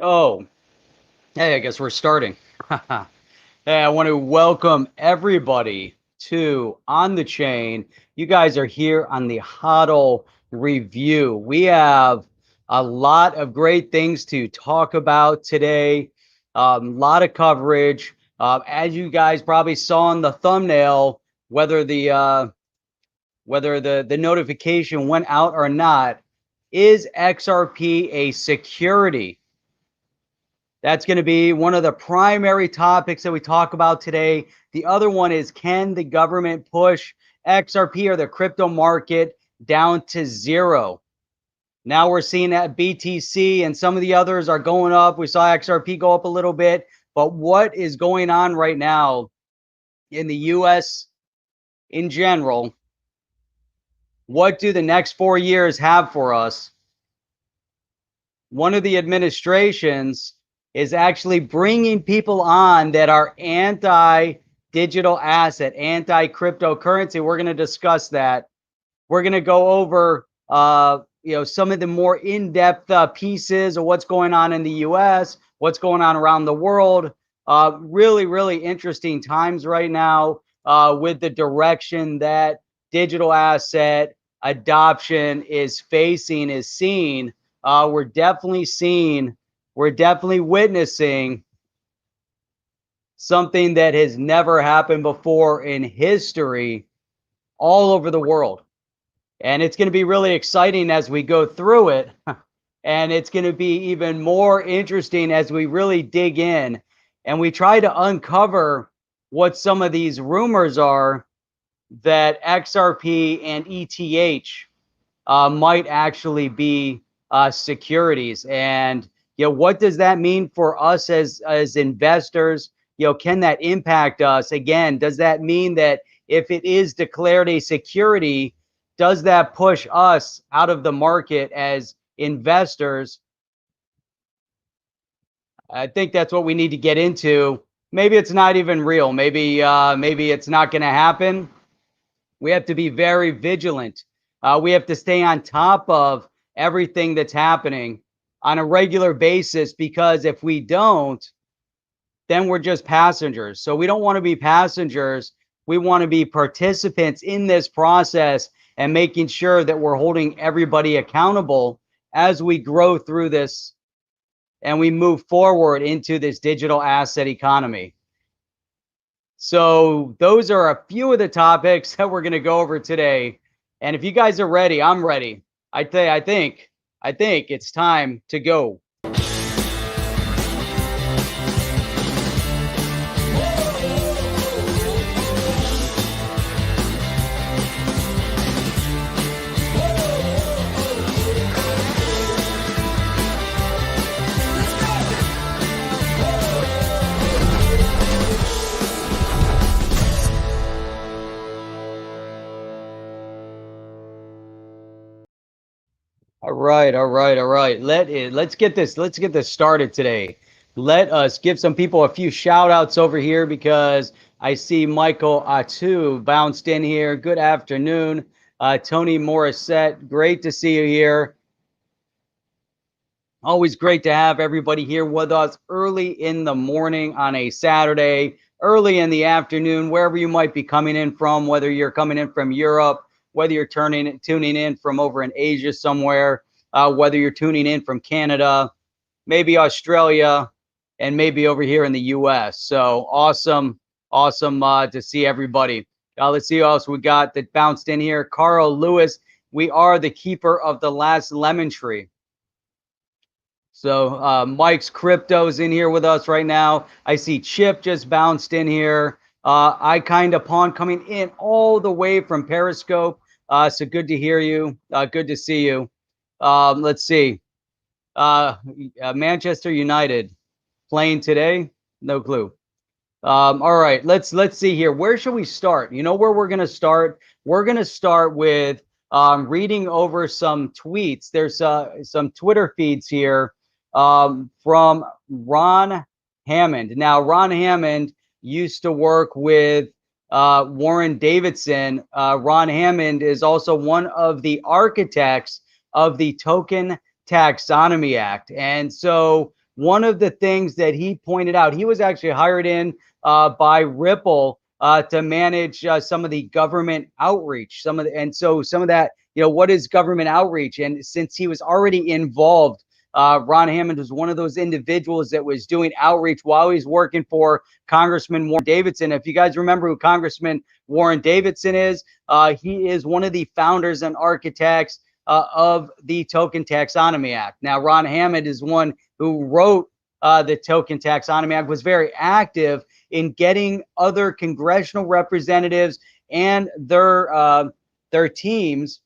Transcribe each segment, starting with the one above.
Oh, hey, I guess we're starting. Hey, I want to welcome everybody to On the Chain. You guys are here on the HODL review. We have a lot of great things to talk about today. A lot of coverage. As you guys probably saw in the thumbnail, whether the notification went out or not, is XRP a security? That's going to be one of the primary topics that we talk about today. The other one is, can the government push XRP or the crypto market down to zero? Now we're seeing that BTC and some of the others are going up. We saw XRP go up a little bit. But what is going on right now in the US in general? What do the next 4 years have for us? One of the administrations is actually bringing people on that are anti-digital asset, anti-cryptocurrency. We're going to discuss that. We're going to go over, some of the more in-depth pieces of what's going on in the U.S., what's going on around the world. Really, really interesting times right now with the direction that digital asset adoption is facing, is seen. We're definitely witnessing something that has never happened before in history all over the world. And it's going to be really exciting as we go through it. And it's going to be even more interesting as we really dig in and we try to uncover what some of these rumors are that XRP and ETH might actually be securities. And what does that mean for us as investors? Can that impact us? Again, does that mean that if it is declared a security, does that push us out of the market as investors? I think that's what we need to get into. Maybe it's not even real. Maybe it's not going to happen. We have to be very vigilant. We have to stay on top of everything that's happening on a regular basis, because if we don't, then we're just passengers. So we don't want to be passengers. We want to be participants in this process and making sure that we're holding everybody accountable as we grow through this and we move forward into this digital asset economy. So those are a few of the topics that we're going to go over today. And if you guys are ready, I'm ready. I think it's time to go. All right. Let's get this started today. Let us give some people a few shout outs over here, because I see Michael Atu bounced in here. Good afternoon. Tony Morissette, great to see you here. Always great to have everybody here with us early in the morning on a Saturday, early in the afternoon, wherever you might be coming in from, whether you're coming in from Europe, whether you're tuning in from over in Asia somewhere, whether you're tuning in from Canada, maybe Australia, and maybe over here in the US. So awesome to see everybody. Let's see who else we got that bounced in here. Carl Lewis, we are the keeper of the last lemon tree. So Mike's Crypto's in here with us right now. I see Chip just bounced in here. I kind of pawn coming in all the way from Periscope. So good to hear you. Good to see you. Let's see. Manchester United playing today? No clue. All right, let's see here. Where should we start? You know where we're going to start? We're going to start with reading over some tweets. There's some Twitter feeds here from Ron Hammond. Now, Ron Hammond used to work with Warren Davidson. Ron Hammond is also one of the architects of the Token Taxonomy Act. And so one of the things that he pointed out, he was actually hired in by Ripple to manage some of the government outreach, and so some of that, what is government outreach? And since he was already involved, Ron Hammond was one of those individuals that was doing outreach while he's working for Congressman Warren Davidson. If you guys remember who Congressman Warren Davidson is, he is one of the founders and architects of the Token Taxonomy Act. Now, Ron Hammond is one who wrote the Token Taxonomy Act, was very active in getting other congressional representatives and their teams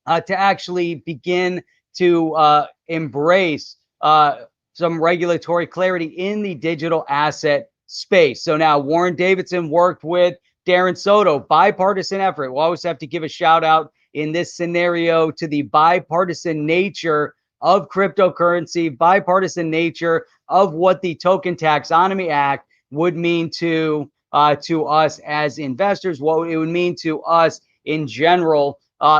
to actually begin to embrace some regulatory clarity in the digital asset space. So now Warren Davidson worked with Darren Soto, bipartisan effort. We'll always have to give a shout out in this scenario to the bipartisan nature of cryptocurrency, bipartisan nature of what the Token Taxonomy Act would mean to us as investors, what it would mean to us in general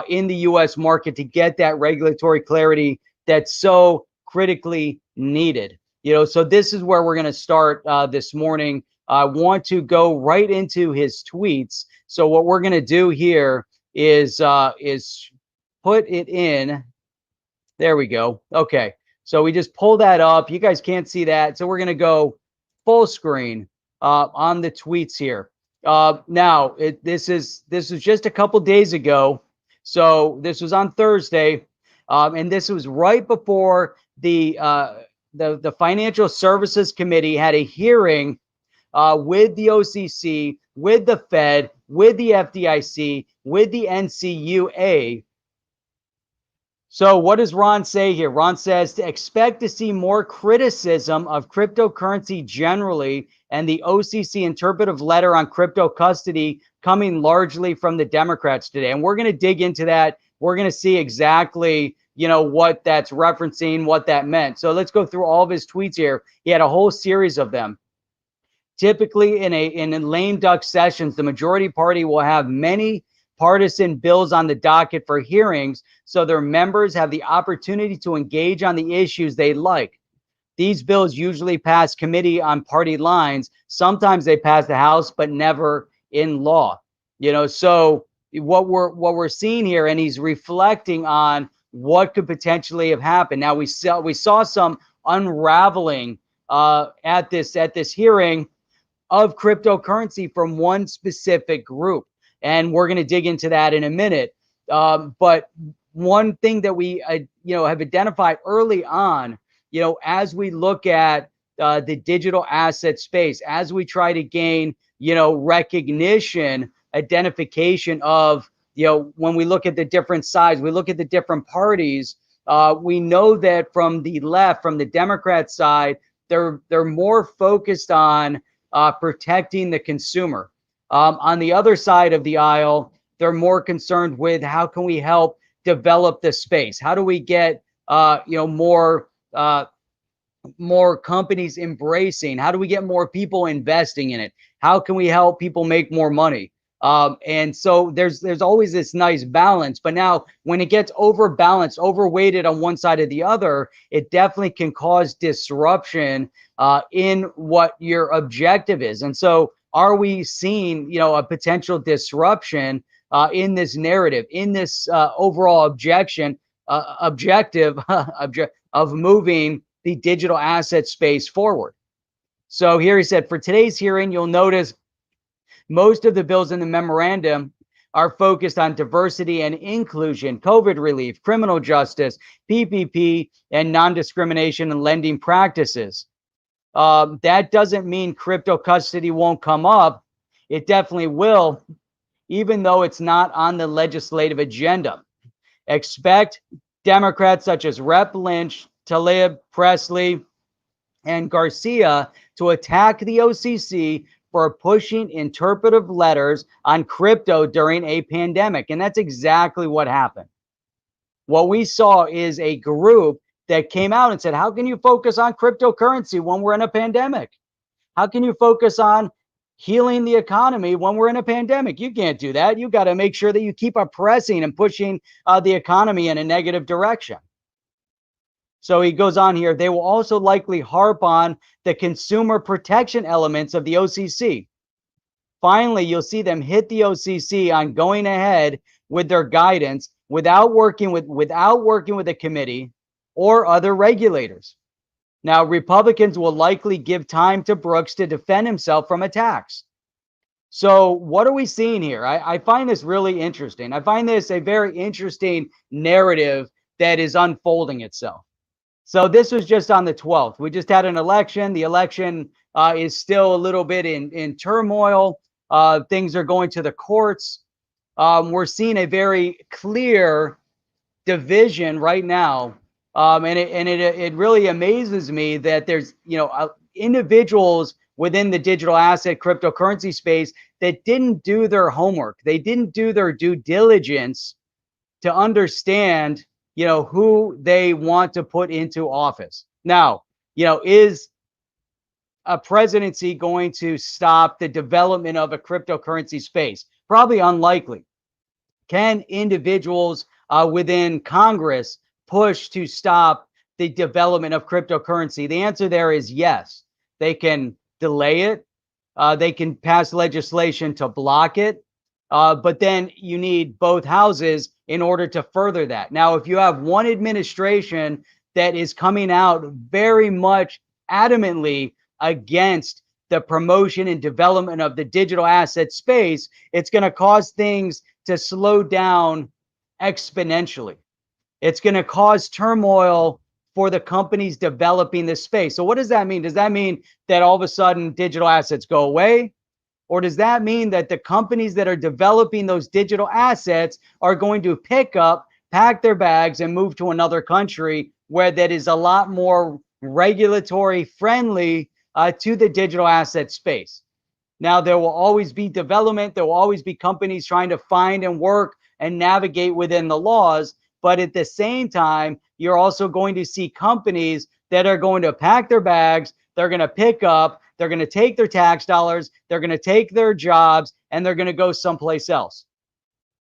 in the U.S. market to get that regulatory clarity that's so critically needed. So this is where we're going to start this morning. I want to go right into his tweets. So what we're going to do here is put it in. There we go. Okay. So we just pull that up. You guys can't see that. So we're going to go full screen on the tweets here. Now, this is just a couple days ago. So this was on Thursday, and this was right before the Financial Services Committee had a hearing with the OCC, with the Fed, with the FDIC, with the NCUA. So what does Ron say here? Ron says to expect to see more criticism of cryptocurrency generally and the OCC interpretive letter on crypto custody coming largely from the Democrats today. And we're going to dig into that. We're going to see exactly, what that's referencing, what that meant. So let's go through all of his tweets here. He had a whole series of them. Typically in lame duck sessions, the majority party will have many partisan bills on the docket for hearings, so their members have the opportunity to engage on the issues they like. These bills usually pass committee on party lines. Sometimes they pass the House, but never in law. So what we're seeing here, and he's reflecting on what could potentially have happened. Now we saw some unraveling at this hearing of cryptocurrency from one specific group. And we're going to dig into that in a minute. But one thing that we, have identified early on, as we look at the digital asset space, as we try to gain, recognition, identification of, when we look at the different sides, we look at the different parties, we know that from the left, from the Democrat side, they're more focused on protecting the consumer. On the other side of the aisle, they're more concerned with how can we help develop the space? How do we get more companies embracing? How do we get more people investing in it? How can we help people make more money? And so there's always this nice balance. But now when it gets overbalanced, overweighted on one side or the other, it definitely can cause disruption in what your objective is. And so are we seeing, a potential disruption in this narrative, in this overall objective of moving the digital asset space forward? So here he said, for today's hearing, you'll notice most of the bills in the memorandum are focused on diversity and inclusion, COVID relief, criminal justice, PPP, and non-discrimination and lending practices. That doesn't mean crypto custody won't come up. It definitely will, even though it's not on the legislative agenda. Expect Democrats such as Rep. Lynch, Tlaib, Presley, and Garcia to attack the OCC for pushing interpretive letters on crypto during a pandemic. And that's exactly what happened. What we saw is a group that came out and said, how can you focus on cryptocurrency when we're in a pandemic? How can you focus on healing the economy when we're in a pandemic? You can't do that. You got to make sure that you keep oppressing and pushing the economy in a negative direction. So he goes on here, they will also likely harp on the consumer protection elements of the OCC. Finally, you'll see them hit the OCC on going ahead with their guidance without working with the committee or other regulators. Now, Republicans will likely give time to Brooks to defend himself from attacks. So, what are we seeing here? I find this really interesting. I find this a very interesting narrative that is unfolding itself. So, this was just on the 12th. We just had an election. The election is still a little bit in turmoil. Things are going to the courts. We're seeing a very clear division right now, and it really amazes me that there's individuals within the digital asset cryptocurrency space that didn't do their homework. They didn't do their due diligence to understand who they want to put into office. Now, is a presidency going to stop the development of a cryptocurrency space? Probably unlikely. Can individuals within Congress push to stop the development of cryptocurrency? The answer there is yes. They can delay it. They can pass legislation to block it. But then you need both houses in order to further that. Now, if you have one administration that is coming out very much adamantly against the promotion and development of the digital asset space, it's going to cause things to slow down exponentially. It's going to cause turmoil for the companies developing this space. So what does that mean? Does that mean that all of a sudden digital assets go away? Or does that mean that the companies that are developing those digital assets are going to pick up, pack their bags, and move to another country where that is a lot more regulatory friendly to the digital asset space? Now, there will always be development. There will always be companies trying to find and work and navigate within the laws. But at the same time, you're also going to see companies that are going to pack their bags. They're going to pick up. They're going to take their tax dollars. They're going to take their jobs, and they're going to go someplace else.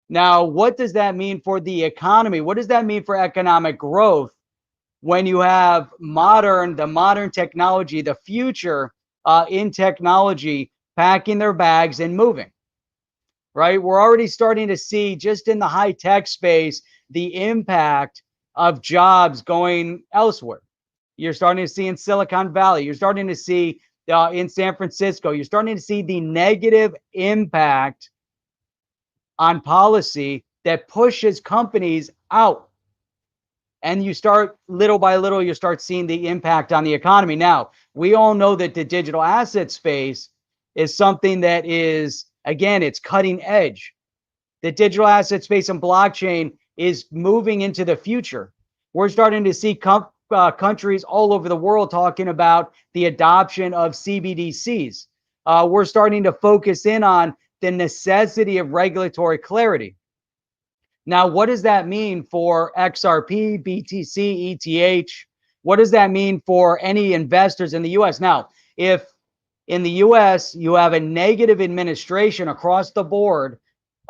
Now, what does that mean for the economy? What does that mean for economic growth when you have the modern technology, the future in technology, packing their bags and moving, right? We're already starting to see, just in the high tech space, the impact of jobs going elsewhere. You're starting to see in Silicon Valley. You're starting to see in San Francisco. You're starting to see the negative impact on policy that pushes companies out. And you start little by little, you start seeing the impact on the economy. Now, we all know that the digital asset space is something that is, again, it's cutting edge. The digital asset space and blockchain is moving into the future. We're starting to see countries all over the world talking about the adoption of CBDCs. We're starting to focus in on the necessity of regulatory clarity. Now, what does that mean for XRP, BTC, ETH? What does that mean for any investors in the US? Now, if in the US you have a negative administration across the board,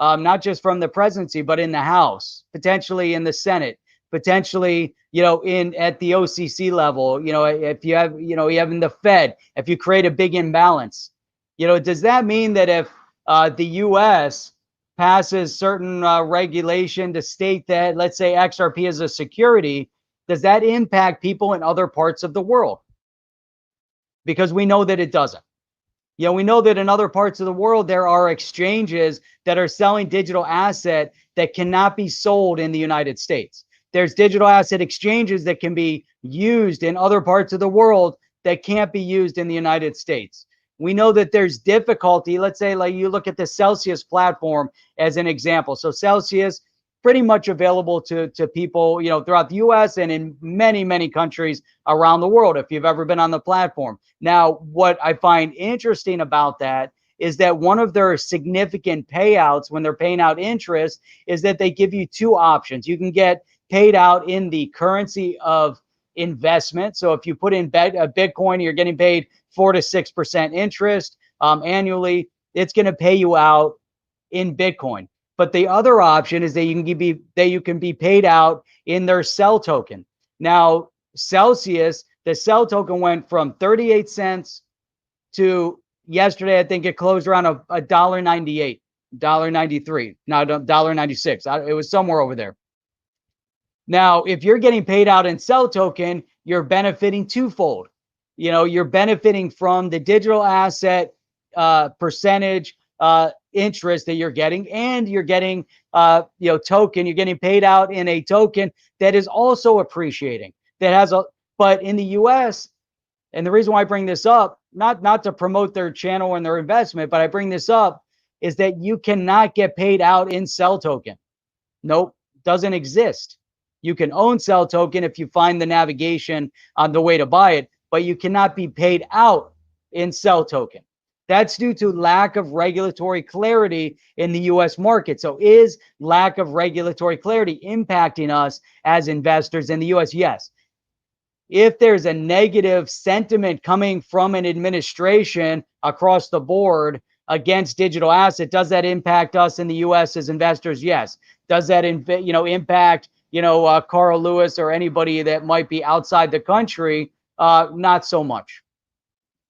not just from the presidency, but in the House, potentially in the Senate, potentially, at the OCC level, if you have, you have in the Fed, if you create a big imbalance, does that mean that if the US passes certain regulation to state that, let's say, XRP is a security, does that impact people in other parts of the world? Because we know that it doesn't. We know that in other parts of the world, there are exchanges that are selling digital asset that cannot be sold in the United States. There's digital asset exchanges that can be used in other parts of the world that can't be used in the United States. We know that there's difficulty. Let's say, like, you look at the Celsius platform as an example. So Celsius, pretty much available to people, throughout the US and in many, many countries around the world, if you've ever been on the platform. Now, what I find interesting about that is that one of their significant payouts when they're paying out interest is that they give you two options. You can get paid out in the currency of investment. So if you put in Bitcoin, you're getting paid 4 to 6% interest annually. It's going to pay you out in Bitcoin. But the other option is that you can be paid out in their cell token. Now, Celsius, the cell token went from 38 cents to yesterday, I think it closed around a $1.98, $1.93, now $1.96. It was somewhere over there. Now, if you're getting paid out in cell token, you're benefiting twofold. You know, you're benefiting from the digital asset percentage interest that you're getting, and you're getting token. You're getting paid out in a token that is also appreciating. That has a but in the U.S. And the reason why I bring this up, not to promote their channel and their investment, but I bring this up is that you cannot get paid out in cell token. Nope, doesn't exist. You can own cell token if you find the navigation on the way to buy it, but you cannot be paid out in cell token. That's due to lack of regulatory clarity in the US market. So is lack of regulatory clarity impacting us as investors in the US? Yes. If there's a negative sentiment coming from an administration across the board against digital asset, does that impact us in the US as investors? Yes. Does that impact Carl Lewis or anybody that might be outside the country? Not so much.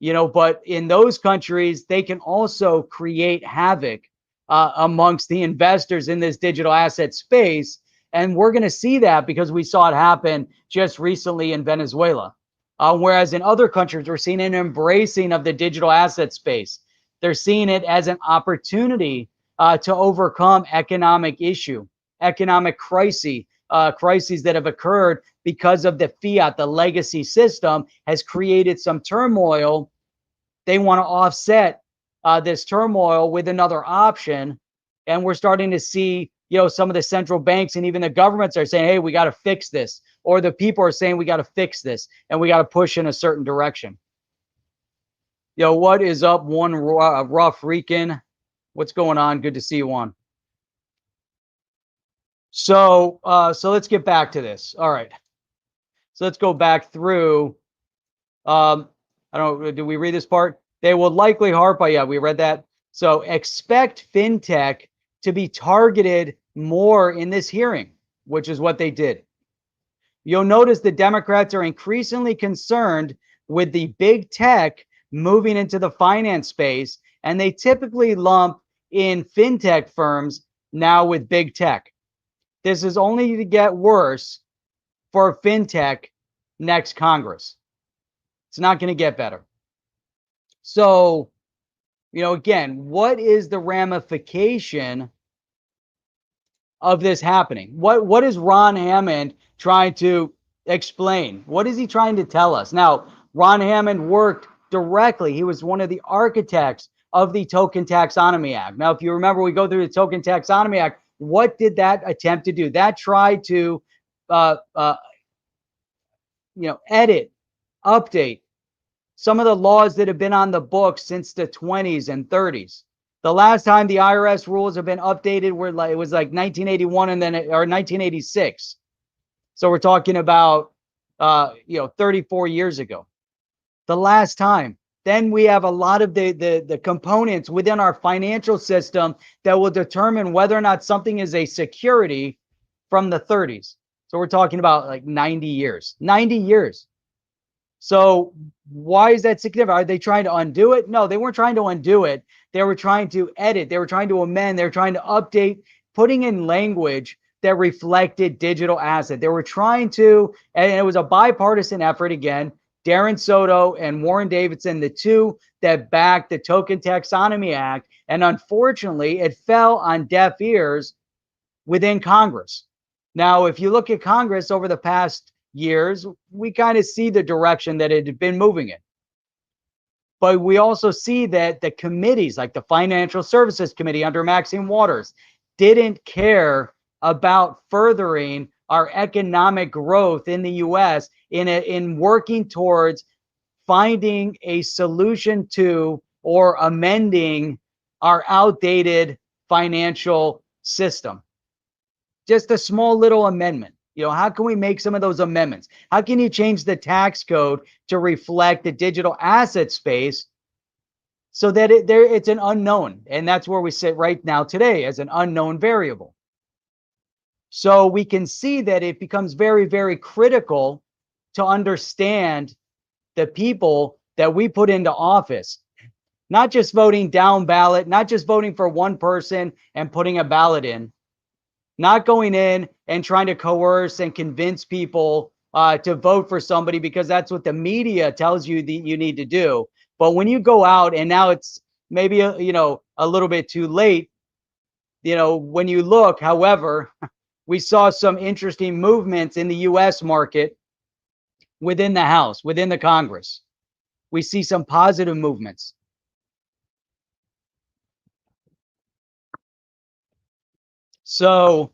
But in those countries, they can also create havoc amongst the investors in this digital asset space. And we're going to see that because we saw it happen just recently in Venezuela. Whereas in other countries, we're seeing an embracing of the digital asset space. They're seeing it as an opportunity to overcome economic crises that have occurred because of the fiat. The legacy system has created some turmoil. They want to offset this turmoil with another option. And we're starting to see, some of the central banks and even the governments are saying, hey, we got to fix this. Or the people are saying we got to fix this and we got to push in a certain direction. What is up, one rough Rican? What's going on? Good to see you on. So let's get back to this. All right. So let's go back through. I don't know. Did we read this part? They will likely harp on. Yeah, we read that. So expect fintech to be targeted more in this hearing, which is what they did. You'll notice the Democrats are increasingly concerned with the big tech moving into the finance space, and they typically lump in fintech firms now with big tech. This is only to get worse for fintech next Congress. It's not going to get better. So, again, what is the ramification of this happening? What is Ron Hammond trying to explain? What is he trying to tell us? Now, Ron Hammond worked directly. He was one of the architects of the Token Taxonomy Act. Now, if you remember, we go through the Token Taxonomy Act. What did that attempt to do? That tried to, edit, update some of the laws that have been on the books since the 20s and 30s. The last time the IRS rules have been updated it was like 1981 and then or 1986. So we're talking about 34 years ago. The last time. Then we have a lot of the components within our financial system that will determine whether or not something is a security from the 30s. So we're talking about like 90 years. 90 years. So why is that significant? Are they trying to undo it? No, they weren't trying to undo it. They were trying to edit. They were trying to amend. They were trying to update, putting in language that reflected digital asset. They were trying to, and it was a bipartisan effort again. Darren Soto and Warren Davidson, the two that backed the Token Taxonomy Act. And unfortunately, it fell on deaf ears within Congress. Now, if you look at Congress over the past years, we kind of see the direction that it had been moving in. But we also see that the committees, like the Financial Services Committee under Maxine Waters, didn't care about furthering our economic growth in the U.S. in working towards finding a solution to or amending our outdated financial system. Just a small little amendment. How can we make some of those amendments? How can you change the tax code to reflect the digital asset space so that it's an unknown? And that's where we sit right now today, as an unknown variable. So we can see that it becomes very, very critical to understand the people that we put into office, not just voting down ballot, not just voting for one person and putting a ballot in, not going in and trying to coerce and convince people to vote for somebody because that's what the media tells you that you need to do. But when you go out, and now it's maybe a little bit too late, when you look, however, we saw some interesting movements in the US market within the House, within the Congress. We see some positive movements. So,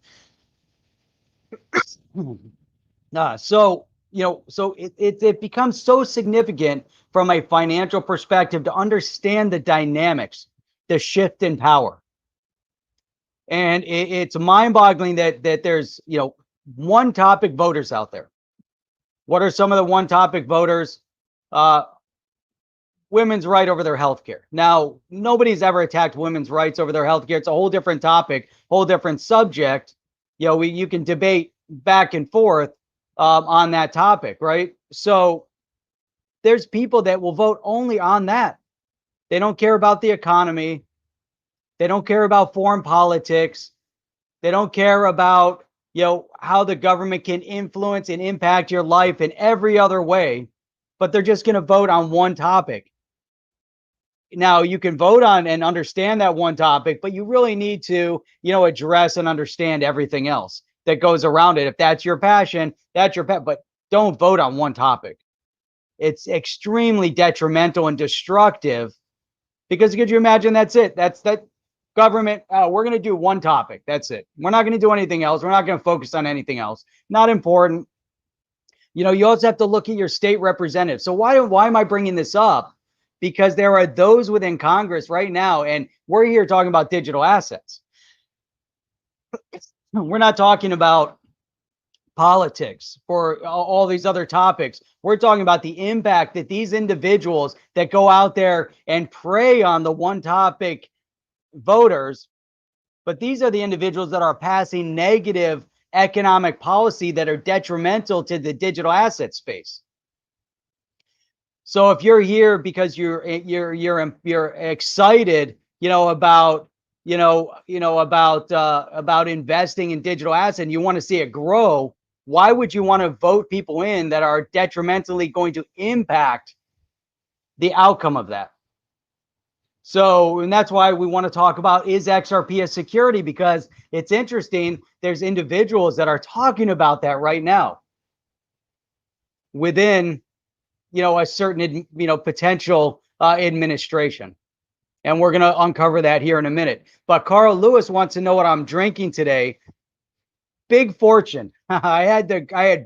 it becomes so significant from a financial perspective to understand the dynamics, the shift in power. And it's mind-boggling that there's one topic voters out there. What are some of the one topic voters? Women's right over their health care. Now, nobody's ever attacked women's rights over their health care. It's a whole different topic, whole different subject. You can debate back and forth on that topic, right? So there's people that will vote only on that. They don't care about the economy. They don't care about foreign politics. They don't care about how the government can influence and impact your life in every other way, but they're just going to vote on one topic. Now, you can vote on and understand that one topic, but you really need to address and understand everything else that goes around it. If that's your passion, that's your pet, but don't vote on one topic. It's extremely detrimental and destructive because could you imagine that's it? That's that government. We're going to do one topic. That's it. We're not going to do anything else. We're not going to focus on anything else. Not important. You also have to look at your state representative. So why am I bringing this up? Because there are those within Congress right now, and we're here talking about digital assets. We're not talking about politics or all these other topics. We're talking about the impact that these individuals that go out there and prey on the one topic voters, but these are the individuals that are passing negative economic policy that are detrimental to the digital asset space. So if you're here because you're excited, about about investing in digital assets and you want to see it grow, why would you want to vote people in that are detrimentally going to impact the outcome of that? So, and that's why we want to talk about, is XRP a security? Because it's interesting. There's individuals that are talking about that right now within a certain, potential administration. And we're going to uncover that here in a minute. But Carl Lewis wants to know what I'm drinking today. Big Fortune. I had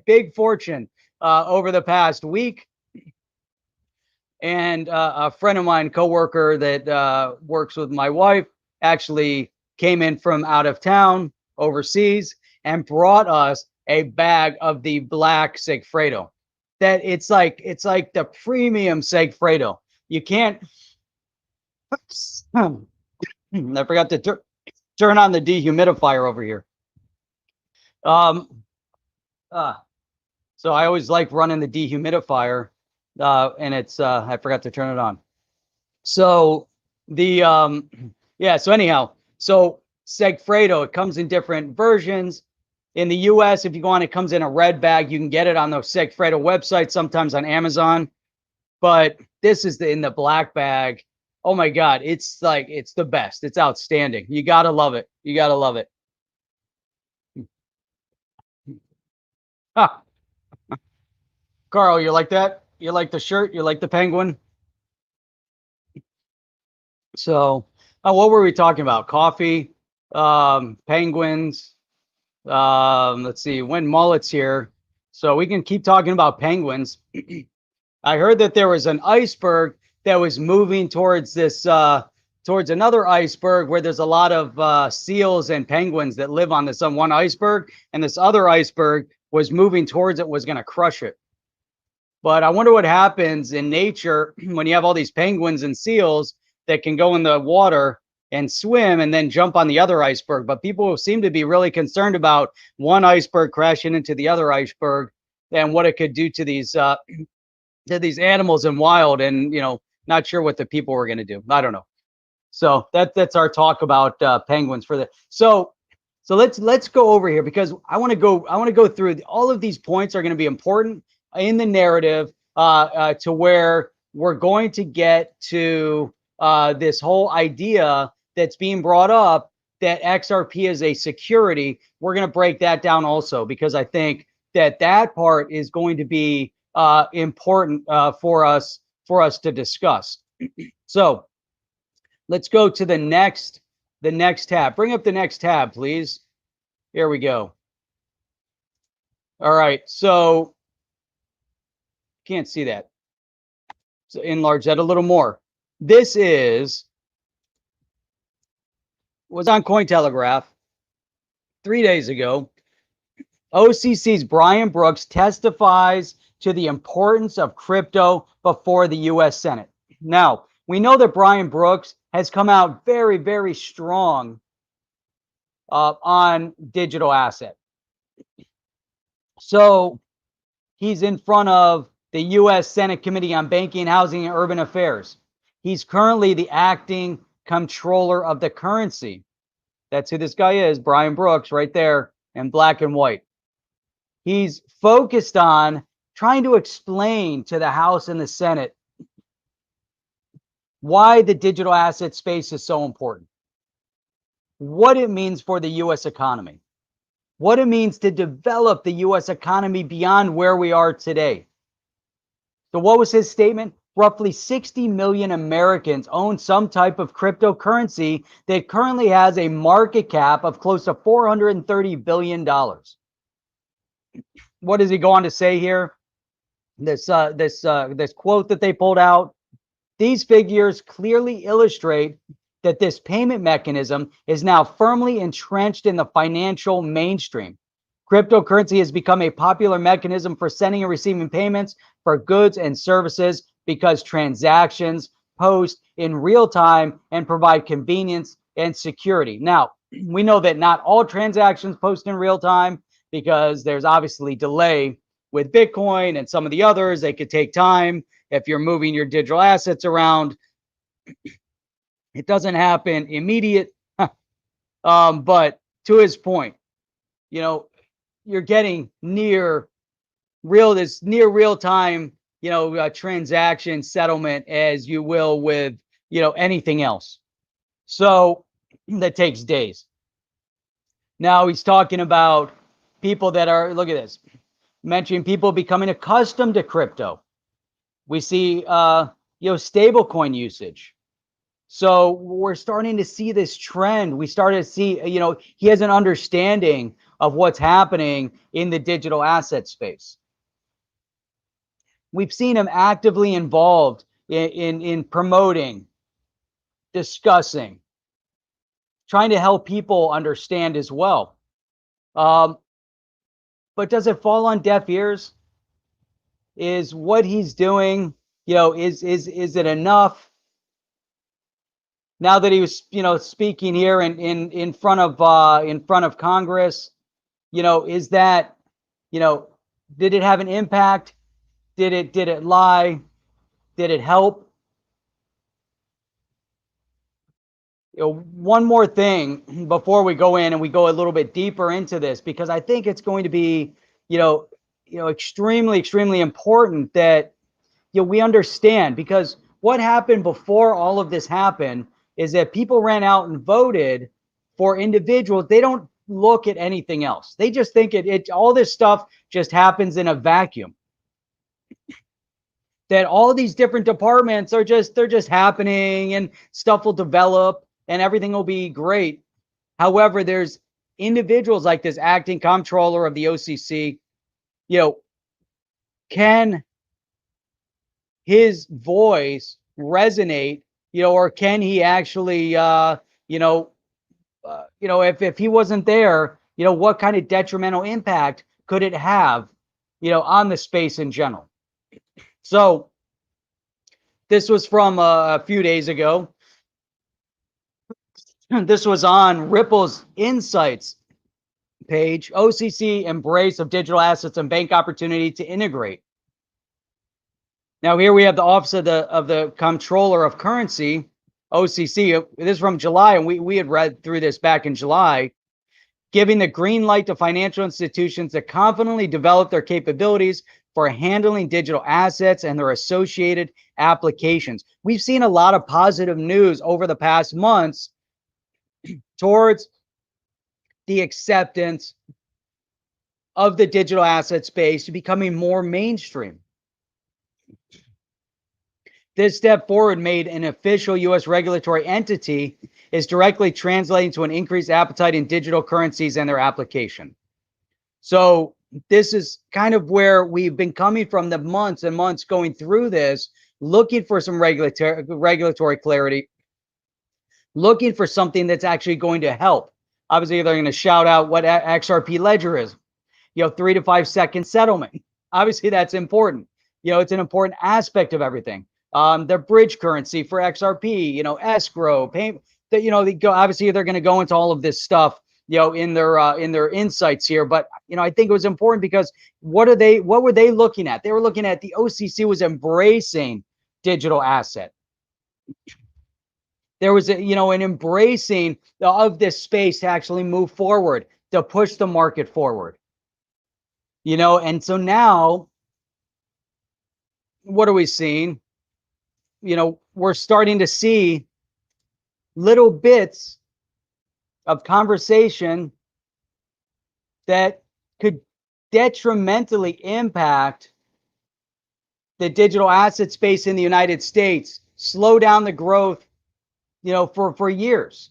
Big Fortune over the past week. And a friend of mine, coworker that works with my wife, actually came in from out of town overseas and brought us a bag of the black Segfredo. That it's like the premium Segfredo. You can't. I forgot to turn on the dehumidifier over here. So I always like running the dehumidifier, and it's I forgot to turn it on. So the yeah. So anyhow, so Segfredo, it comes in different versions. In the US, if you go on, it comes in a red bag. You can get it on the Segfredo website, sometimes on Amazon. But this is in the black bag. Oh my God, it's the best. It's outstanding. You gotta love it. You gotta love it. Huh. Carl, you like that? You like the shirt? You like the penguin? So, what were we talking about? Coffee, penguins. Let's see, when Mullet's here, so we can keep talking about penguins. I heard that there was an iceberg that was moving towards this, towards another iceberg where there's a lot of seals and penguins that live on this one iceberg, and this other iceberg was moving towards it, was going to crush it. But I wonder what happens in nature when you have all these penguins and seals that can go in the water and swim and then jump on the other iceberg. But people seem to be really concerned about one iceberg crashing into the other iceberg. and what it could do to these animals in wild, and not sure what the people were going to do. I don't know. So that's our talk about penguins for the. So let's go over here, because I want to go through all of these points are going to be important in the narrative to where we're going to get to this whole idea that's being brought up that XRP is a security. We're going to break that down also, because I think that part is going to be important for us to discuss. So let's go to the next tab. Bring up the next tab, please. Here we go. All right, so can't see that. So enlarge that a little more. This was on Cointelegraph 3 days ago. OCC's Brian Brooks testifies to the importance of crypto before the U.S. Senate. Now, we know that Brian Brooks has come out very, very strong on digital asset. So he's in front of the U.S. Senate Committee on Banking, Housing, and Urban Affairs. He's currently the acting comptroller of the currency. That's who this guy is, Brian Brooks, right there in black and white. He's focused on trying to explain to the House and the Senate why the digital asset space is so important, what it means for the U.S. economy, what it means to develop the U.S. economy beyond where we are today. So what was his statement? Roughly 60 million Americans own some type of cryptocurrency that currently has a market cap of close to $430 billion. What does he go on to say here? This quote that they pulled out. These figures clearly illustrate that this payment mechanism is now firmly entrenched in the financial mainstream. Cryptocurrency has become a popular mechanism for sending and receiving payments for goods and services because transactions post in real time and provide convenience and security. Now, we know that not all transactions post in real time, because there's obviously delay with Bitcoin and some of the others. They could take time. If you're moving your digital assets around, it doesn't happen immediate. But to his point, you're getting near real time, transaction settlement as you will with, anything else. So that takes days. Now he's talking about people that are, look at this, mentioning people becoming accustomed to crypto. We see, stablecoin usage. So we're starting to see this trend. We started to see, he has an understanding of what's happening in the digital asset space. We've seen him actively involved in promoting, discussing, trying to help people understand as well. But does it fall on deaf ears? Is what he's doing, is it enough? Now that he was, speaking here in front of Congress, is that, did it have an impact? Did it lie? Did it help? One more thing before we go in and we go a little bit deeper into this, because I think it's going to be, extremely, extremely important that, we understand, because what happened before all of this happened is that people ran out and voted for individuals. They don't look at anything else. They just think all this stuff just happens in a vacuum. That all these different departments they're just happening, and stuff will develop and everything will be great. However, there's individuals like this acting comptroller of the OCC, can his voice resonate, or can he actually, if he wasn't there, what kind of detrimental impact could it have, on the space in general? So this was from a few days ago. This was on Ripple's Insights page, OCC embrace of digital assets and bank opportunity to integrate. Now here we have the Office of the Comptroller of Currency, OCC. This is from July, and we had read through this back in July, giving the green light to financial institutions to confidently develop their capabilities for handling digital assets and their associated applications. We've seen a lot of positive news over the past months towards the acceptance of the digital asset space to becoming more mainstream. This step forward made an official U.S. regulatory entity is directly translating to an increased appetite in digital currencies and their application. So this is kind of where we've been coming from the months and months going through this, looking for some regulatory clarity, looking for something that's actually going to help. Obviously, they're going to shout out what XRP ledger is, 3 to 5 second settlement. Obviously, that's important. It's an important aspect of everything. The bridge currency for XRP, escrow payment. That they go. Obviously, they're going to go into all of this stuff, in their insights here. But I think it was important because what were they looking at? They were looking at the OCC was embracing digital asset. There was an embracing of this space to actually move forward, to push the market forward. And so now, what are we seeing? We're starting to see little bits of conversation that could detrimentally impact the digital asset space in the United States, slow down the growth, for years,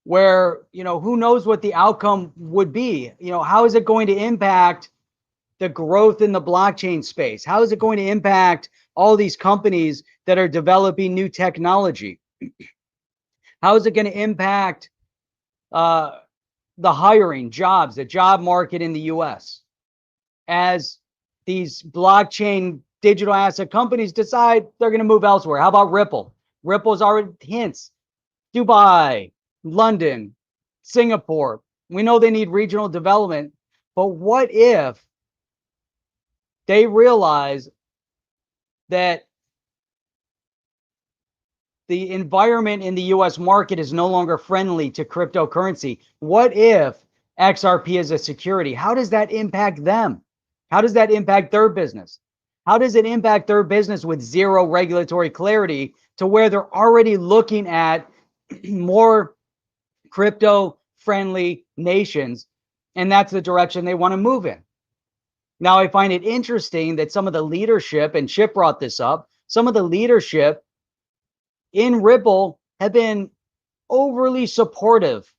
where, who knows what the outcome would be? How is it going to impact the growth in the blockchain space? How is it going to impact all these companies that are developing new technology? How is it going to impact the hiring, jobs, the job market in the US as these blockchain digital asset companies decide they're going to move elsewhere? How about Ripple? Ripple's already hints Dubai, London, Singapore. We know they need regional development, but what if they realize that the environment in the US market is no longer friendly to cryptocurrency? What if XRP is a security? How does that impact them? How does that impact their business? How does it impact their business with zero regulatory clarity to where they're already looking at more crypto friendly nations? And that's the direction they want to move in. Now, I find it interesting that some of the leadership, and Chip brought this up, some of the leadership in Ripple have been overly supportive,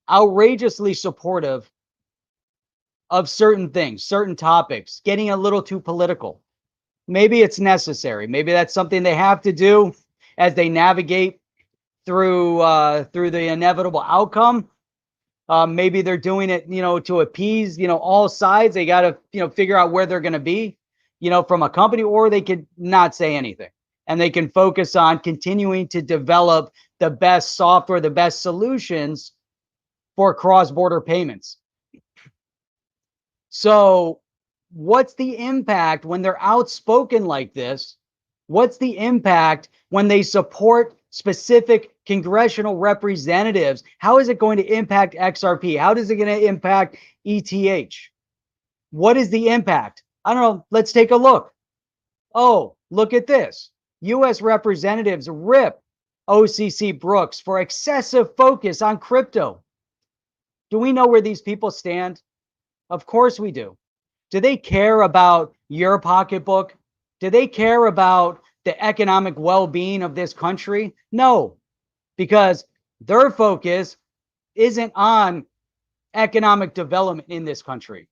outrageously supportive of certain things, certain topics, getting a little too political. Maybe it's necessary. Maybe that's something they have to do as they navigate through the inevitable outcome. Maybe they're doing it, to appease, all sides. They got to, figure out where they're going to be, from a company, or they could not say anything and they can focus on continuing to develop the best software, the best solutions for cross-border payments. So what's the impact when they're outspoken like this? What's the impact when they support specific congressional representatives? How is it going to impact XRP? How is it going to impact ETH? What is the impact? I don't know. Let's take a look. Oh, look at this. U.S. representatives rip OCC Brooks for excessive focus on crypto. Do we know where these people stand? Of course we do. Do they care about your pocketbook? Do they care about the economic well-being of this country? No, because their focus isn't on economic development in this country.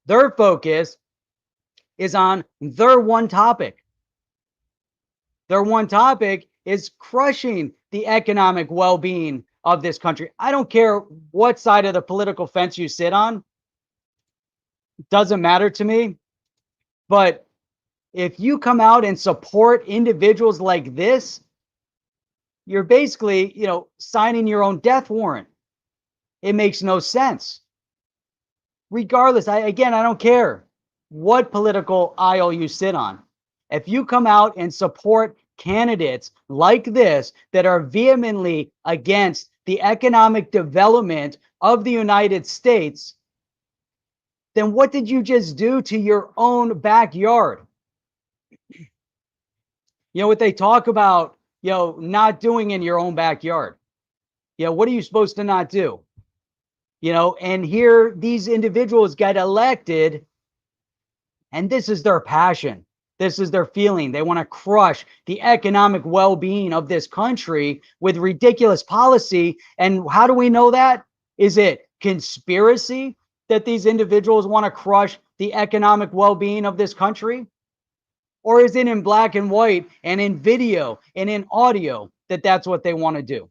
Their focus is on their one topic. Their one topic is crushing the economic well-being of this country. I don't care what side of the political fence you sit on. It doesn't matter to me. But if you come out and support individuals like this, you're basically, signing your own death warrant. It makes no sense. Regardless, I don't care what political aisle you sit on. If you come out and support candidates like this that are vehemently against the economic development of the United States, then what did you just do to your own backyard? What they talk about, not doing in your own backyard. What are you supposed to not do? And here these individuals get elected, and this is their passion. This is their feeling. They want to crush the economic well-being of this country with ridiculous policy. And how do we know that? Is it conspiracy that these individuals want to crush the economic well-being of this country? Or is it in black and white and in video and in audio that that's what they want to do?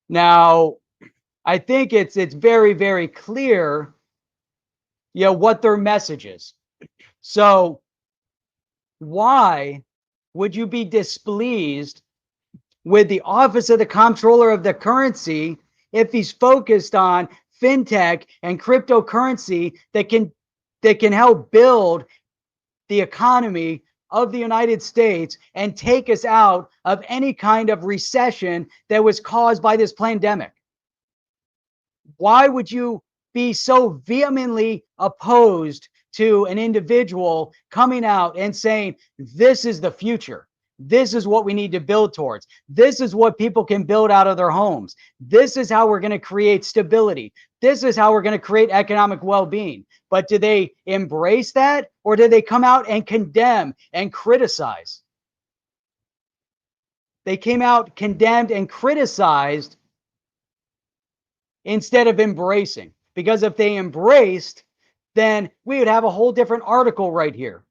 Now, I think it's very, very clear, what their message is. So why would you be displeased with the office of the comptroller of the currency if he's focused on fintech and cryptocurrency that can help build the economy of the United States and take us out of any kind of recession that was caused by this pandemic? Why would you be so vehemently opposed to an individual coming out and saying, this is the future? This is what we need to build towards. This is what people can build out of their homes. This is how we're going to create stability. This is how we're going to create economic well-being. But do they embrace that, or do they come out and condemn and criticize? They came out, condemned, and criticized instead of embracing. Because if they embraced, then we would have a whole different article right here.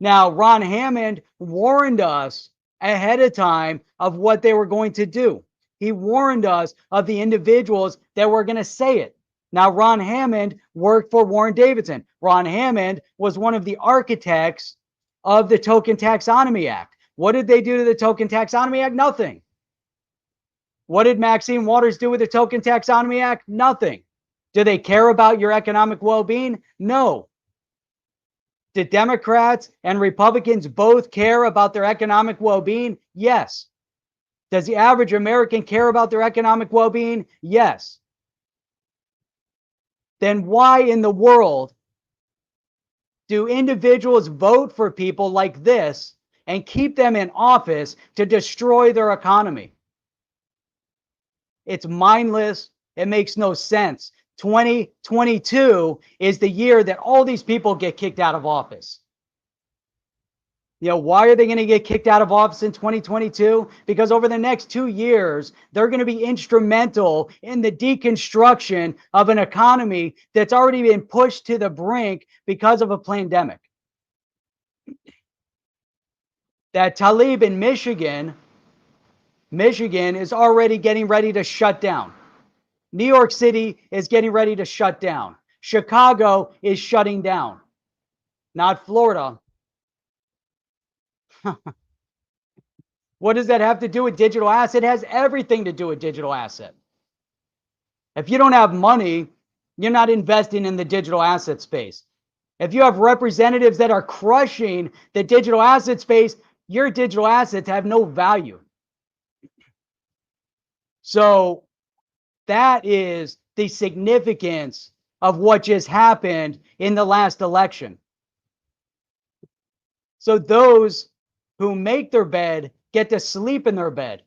Now, Ron Hammond warned us ahead of time of what they were going to do. He warned us of the individuals that were going to say it. Now, Ron Hammond worked for Warren Davidson. Ron Hammond was one of the architects of the Token Taxonomy Act. What did they do to the Token Taxonomy Act? Nothing. What did Maxine Waters do with the Token Taxonomy Act? Nothing. Do they care about your economic well-being? No. Do Democrats and Republicans both care about their economic well-being? Yes. Does the average American care about their economic well-being? Yes. Then why in the world do individuals vote for people like this and keep them in office to destroy their economy? It's mindless. It makes no sense. 2022 is the year that all these people get kicked out of office. Why are they going to get kicked out of office in 2022? Because over the next 2 years, they're going to be instrumental in the deconstruction of an economy that's already been pushed to the brink because of a pandemic. That Talib in Michigan is already getting ready to shut down. New York City is getting ready to shut down. Chicago is shutting down. Not Florida. What does that have to do with digital asset? It has everything to do with digital asset. If you don't have money, you're not investing in the digital asset space. If you have representatives that are crushing the digital asset space, your digital assets have no value. So that is the significance of what just happened in the last election. So those who make their bed get to sleep in their bed,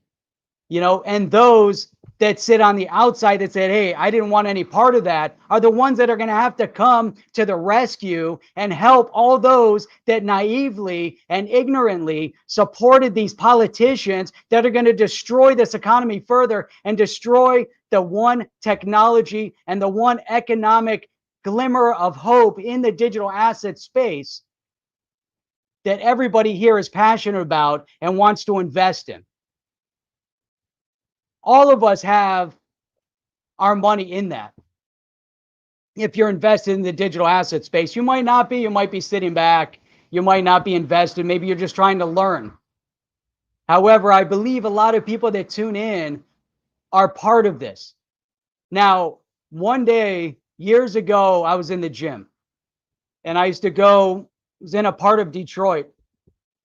and those that sit on the outside that said, hey, I didn't want any part of that, are the ones that are going to have to come to the rescue and help all those that naively and ignorantly supported these politicians that are going to destroy this economy further and destroy the one technology and the one economic glimmer of hope in the digital asset space that everybody here is passionate about and wants to invest in. All of us have our money in that. If you're invested in the digital asset space, you might not be. You might be sitting back. You might not be invested. Maybe you're just trying to learn. However, I believe a lot of people that tune in are part of this. Now, one day, years ago, I was in the gym, and I used to go, was in a part of Detroit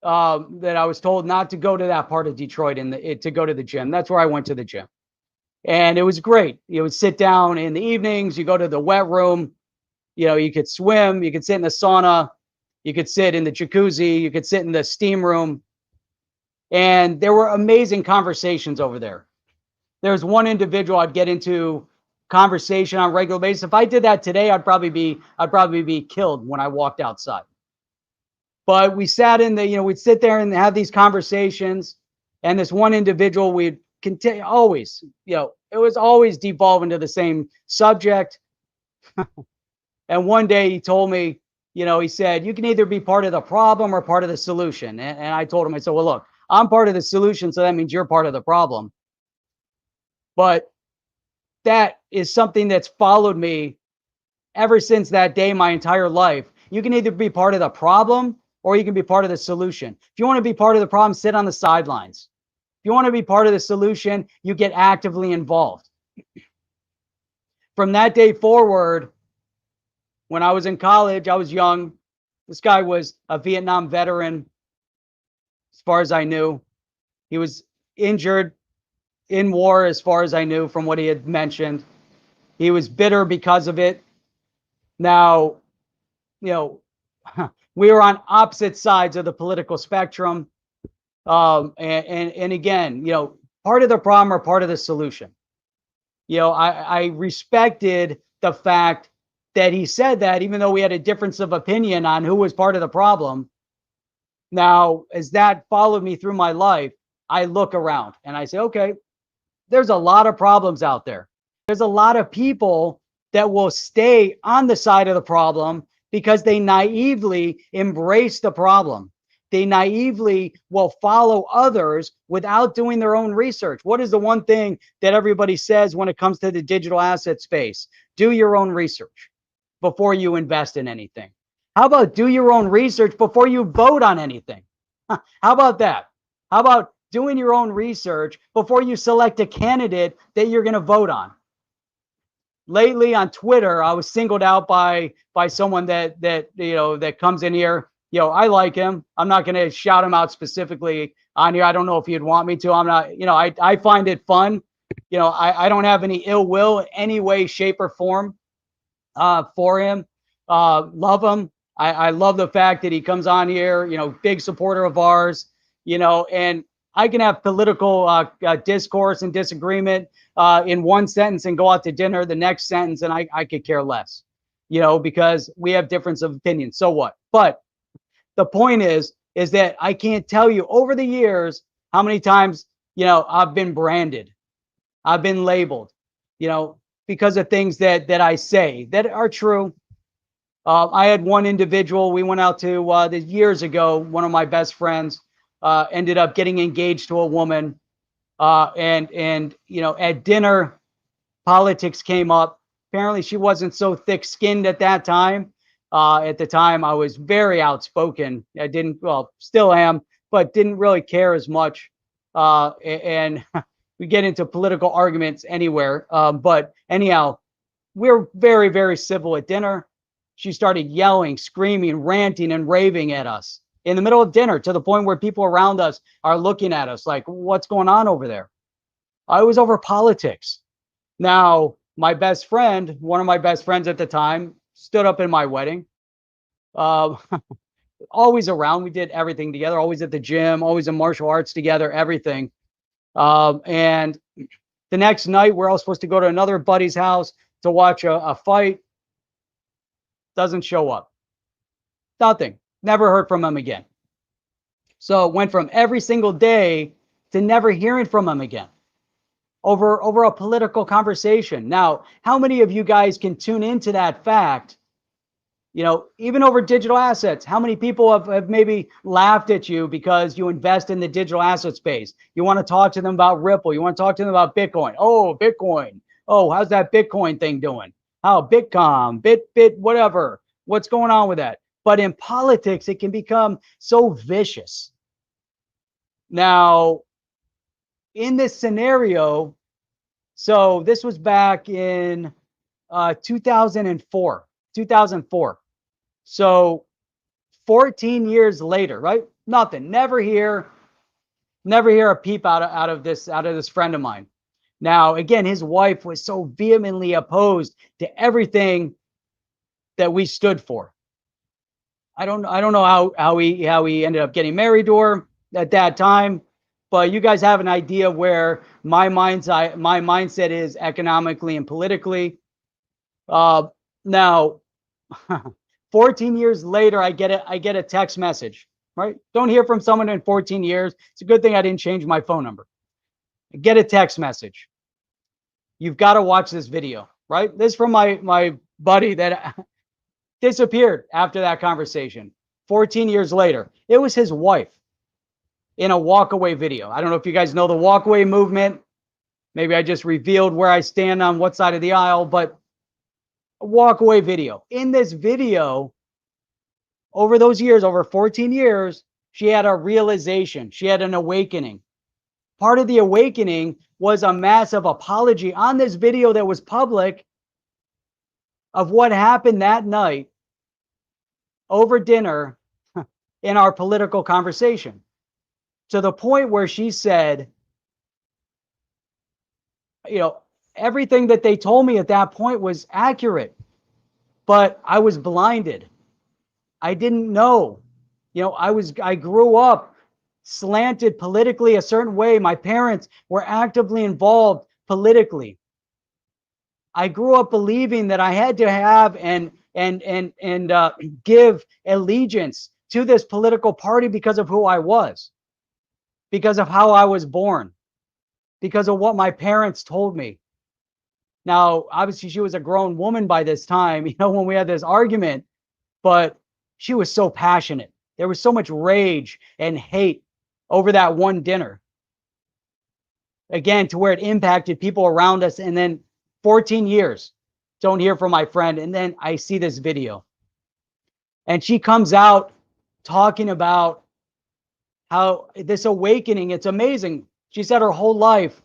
that I was told not to go to that part of Detroit to go to the gym. That's where I went to the gym. And it was great. You would sit down in the evenings, you go to the wet room, you could swim, you could sit in the sauna, you could sit in the jacuzzi, you could sit in the steam room. And there were amazing conversations over there. There's one individual I'd get into conversation on a regular basis. If I did that today, I'd probably be killed when I walked outside. But we sat in we'd sit there and have these conversations. And this one individual, we'd continue always, it was always devolving to the same subject. And one day he told me, he said, you can either be part of the problem or part of the solution. And I told him, I said, well, look, I'm part of the solution. So that means you're part of the problem. But that is something that's followed me ever since that day, my entire life. You can either be part of the problem or you can be part of the solution. If you want to be part of the problem, sit on the sidelines. If you want to be part of the solution, you get actively involved. From that day forward, when I was in college, I was young. This guy was a Vietnam veteran, as far as I knew. He was injured in war, as far as I knew, from what he had mentioned. He was bitter because of it. Now, we were on opposite sides of the political spectrum. And again, part of the problem or part of the solution. I respected the fact that he said that, even though we had a difference of opinion on who was part of the problem. Now, as that followed me through my life, I look around and I say, okay, there's a lot of problems out there. There's a lot of people that will stay on the side of the problem because they naively embrace the problem. They naively will follow others without doing their own research. What is the one thing that everybody says when it comes to the digital asset space? Do your own research before you invest in anything. How about do your own research before you vote on anything? How about that? How about doing your own research before you select a candidate that you're going to vote on? Lately on Twitter, I was singled out by someone that comes in here. I like him. I'm not going to shout him out specifically on here. I don't know if you'd want me to. I'm not, I find it fun. I don't have any ill will in any way, shape, or form for him. Love him. I love the fact that he comes on here, big supporter of ours, and I can have political discourse and disagreement in one sentence and go out to dinner the next sentence, and I could care less, because we have difference of opinion. So what? But the point is that I can't tell you over the years how many times, I've been branded, I've been labeled, because of things that I say that are true. I had one individual, we went out to years ago, one of my best friends ended up getting engaged to a woman. And at dinner, politics came up. Apparently she wasn't so thick skinned at that time. At the time I was very outspoken. I didn't, well, still am, but didn't really care as much. And we get into political arguments anywhere. But anyhow, we're very, very civil at dinner. She started yelling, screaming, ranting, and raving at us in the middle of dinner, to the point where people around us are looking at us like, what's going on over there? I was over politics. Now, my best friend, one of my best friends at the time, stood up in my wedding. Always around. We did everything together, always at the gym, always in martial arts together, everything. And the next night, we're all supposed to go to another buddy's house to watch a fight. Doesn't show up. Nothing. Never heard from him again. So it went from every single day to never hearing from him again over a political conversation. Now, how many of you guys can tune into that fact? Even over digital assets, how many people have maybe laughed at you because you invest in the digital asset space? You want to talk to them about Ripple. You want to talk to them about Bitcoin. Oh, Bitcoin. Oh, how's that Bitcoin thing doing? How Bitcom, Bit, whatever. What's going on with that? But in politics, it can become so vicious. Now, in this scenario, So this was back in 2004. 2004. So 14 years later, right? Nothing. Never hear a peep out of this friend of mine. Now, again, his wife was so vehemently opposed to everything that we stood for. I don't know how he ended up getting married to her at that time, but you guys have an idea where my mindset is economically and politically. Now, 14 years later, I get a text message. Right? Don't hear from someone in 14 years. It's a good thing I didn't change my phone number. I get a text message. You've got to watch this video. Right? This is from my buddy that disappeared after that conversation. 14 years later, it was his wife in a walkaway video. I don't know if you guys know the walkaway movement. Maybe I just revealed where I stand on what side of the aisle, but a walkaway video. In this video, over those years, over 14 years, she had a realization. She had an awakening. Part of the awakening was a massive apology on this video that was public of what happened that night over dinner in our political conversation, to the point where she said, everything that they told me at that point was accurate, but I was blinded. I didn't know. I grew up slanted politically a certain way. My parents were actively involved politically. I grew up believing that I had to have and give allegiance to this political party because of who I was, because of how I was born, because of what my parents told me. Now, obviously, she was a grown woman by this time, when we had this argument, but she was so passionate. There was so much rage and hate over that one dinner. Again, to where it impacted people around us. And then 14 years, don't hear from my friend. And then I see this video. And she comes out talking about how this awakening, it's amazing. She said her whole life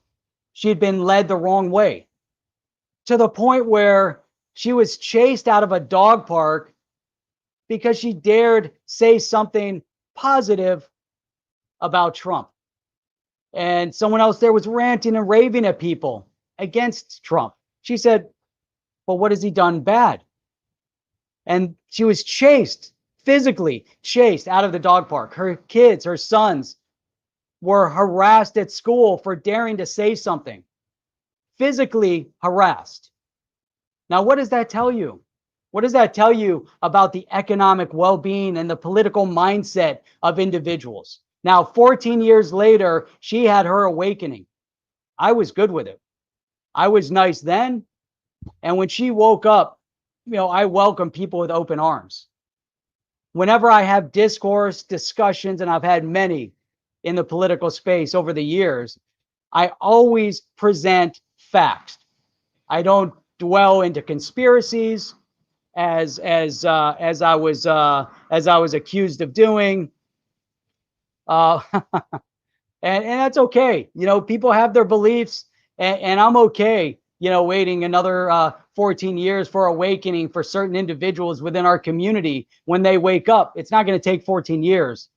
she had been led the wrong way, to the point where she was chased out of a dog park because she dared say something positive about Trump. And someone else there was ranting and raving at people against Trump. She said, well, what has he done bad? And she was physically chased out of the dog park. Her kids, her sons, were harassed at school for daring to say something. Physically harassed. Now, what does that tell you? What does that tell you about the economic well-being and the political mindset of individuals? Now, 14 years later, she had her awakening. I was good with it. I was nice then. And when she woke up, I welcome people with open arms. Whenever I have discussions, and I've had many in the political space over the years, I always present facts. I don't dwell into conspiracies as I was accused of doing. And that's okay. People have their beliefs, and I'm okay, waiting another 14 years for awakening for certain individuals within our community. When they wake up, it's not going to take 14 years,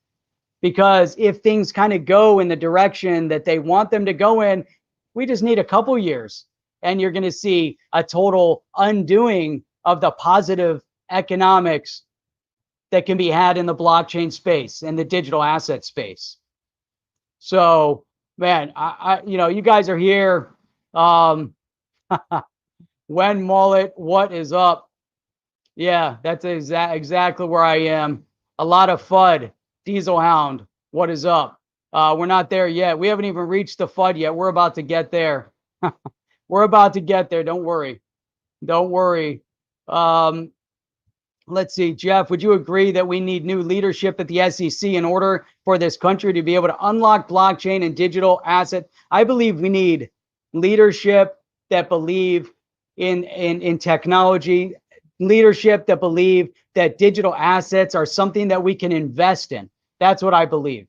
because if things kind of go in the direction that they want them to go in, we just need a couple years, and you're going to see a total undoing of the positive economics that can be had in the blockchain space and the digital asset space. So, man, you guys are here. When Mullet, what is up? Yeah, that's exactly where I am. A lot of FUD. Diesel Hound, what is up? We're not there yet. We haven't even reached the FUD yet. We're about to get there. We're about to get there. Don't worry. Don't worry. Let's see, Jeff, would you agree that we need new leadership at the SEC in order for this country to be able to unlock blockchain and digital assets? I believe we need leadership that believe in technology, leadership that believe that digital assets are something that we can invest in. That's what I believe.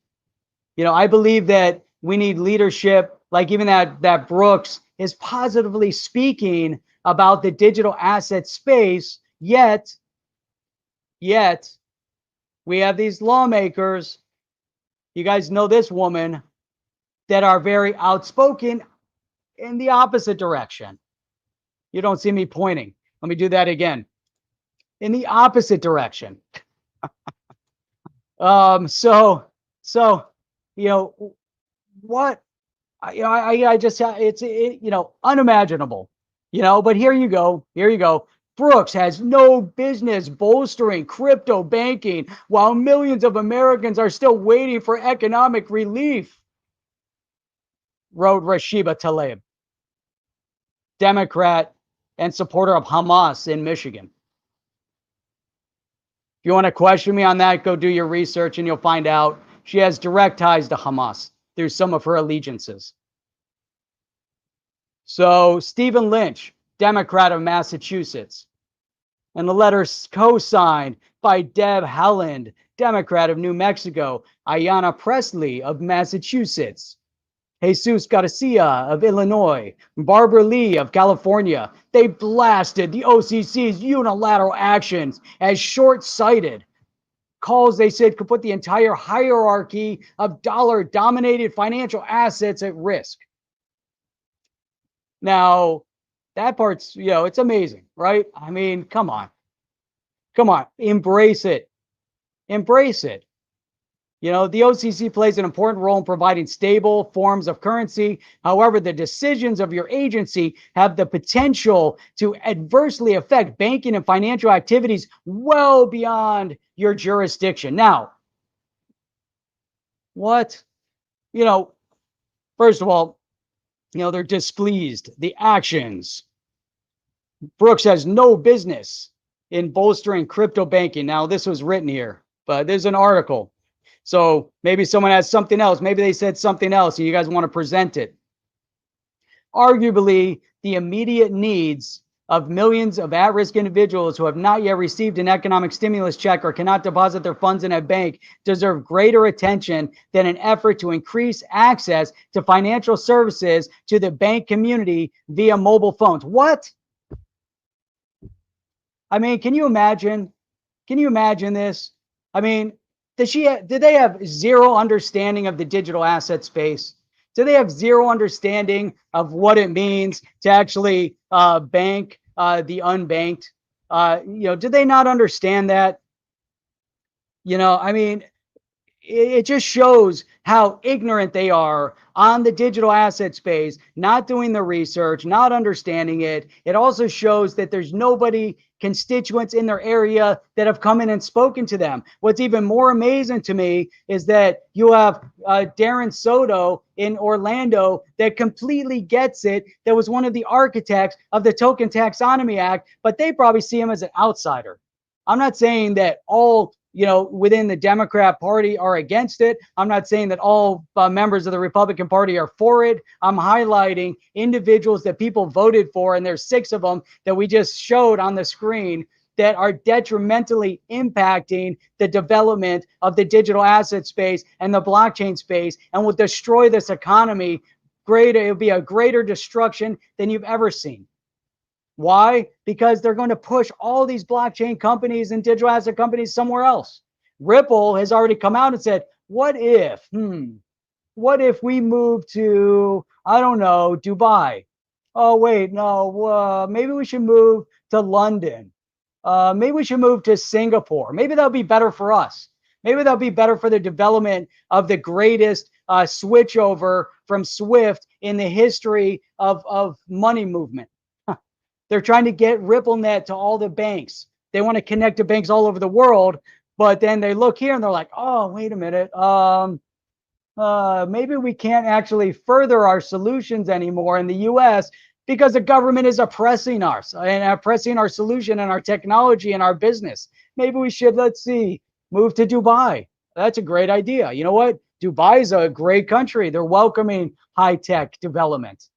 I believe that we need leadership, like even that Brooks is positively speaking about the digital asset space, yet we have these lawmakers, you guys know this woman, that are very outspoken in the opposite direction. You don't see me pointing. Let me do that again. In the opposite direction. So, you know, what, I just, unimaginable, but here you go. Brooks has no business bolstering crypto banking while millions of Americans are still waiting for economic relief, wrote Rashiba Tlaib, Democrat and supporter of Hamas in Michigan. If you want to question me on that, go do your research and you'll find out she has direct ties to Hamas through some of her allegiances. So Stephen Lynch, Democrat of Massachusetts, and the letter co-signed by Deb Haaland, Democrat of New Mexico, Ayanna Pressley of Massachusetts, Jesus Garcia of Illinois, Barbara Lee of California. They blasted the OCC's unilateral actions as short-sighted. Calls, they said, could put the entire hierarchy of dollar-dominated financial assets at risk. Now, that part's, it's amazing, right? I mean, come on. Embrace it. The OCC plays an important role in providing stable forms of currency. However, the decisions of your agency have the potential to adversely affect banking and financial activities well beyond your jurisdiction. Now, what? First of all, they're displeased. The actions. Brooks has no business in bolstering crypto banking. Now, this was written here, but there's an article. So maybe someone has something else. Maybe they said something else and you guys want to present it. Arguably, the immediate needs of millions of at-risk individuals who have not yet received an economic stimulus check or cannot deposit their funds in a bank deserve greater attention than an effort to increase access to financial services to the bank community via mobile phones. What? I mean, can you imagine? This? I mean, did they have zero understanding of the digital asset space? Do they have zero understanding of what it means to actually bank the unbanked? Did they not understand that? I mean, it just shows how ignorant they are on the digital asset space, not doing the research, not understanding it. It also shows that there's nobody, constituents in their area, that have come in and spoken to them. What's even more amazing to me is that you have Darren Soto in Orlando that completely gets it, that was one of the architects of the Token Taxonomy Act, but they probably see him as an outsider. I'm not saying that all within the Democrat Party are against it. I'm not saying that all members of the Republican Party are for it. I'm highlighting individuals that people voted for, and there's 6 of them that we just showed on the screen that are detrimentally impacting the development of the digital asset space and the blockchain space, and will destroy this economy. It'll be a greater destruction than you've ever seen. Why? Because they're going to push all these blockchain companies and digital asset companies somewhere else. Ripple has already come out and said, what if we move to, I don't know, Dubai? Oh, wait, no, maybe we should move to London. Maybe we should move to Singapore. Maybe that'll be better for us. Maybe that'll be better for the development of the greatest switchover from SWIFT in the history of money movement. They're trying to get RippleNet to all the banks. They want to connect to banks all over the world, but then they look here and they're like, oh, wait a minute. Maybe we can't actually further our solutions anymore in the US because the government is oppressing us and oppressing our solution and our technology and our business. Maybe we should, move to Dubai. That's a great idea. You know what? Dubai is a great country. They're welcoming high-tech development.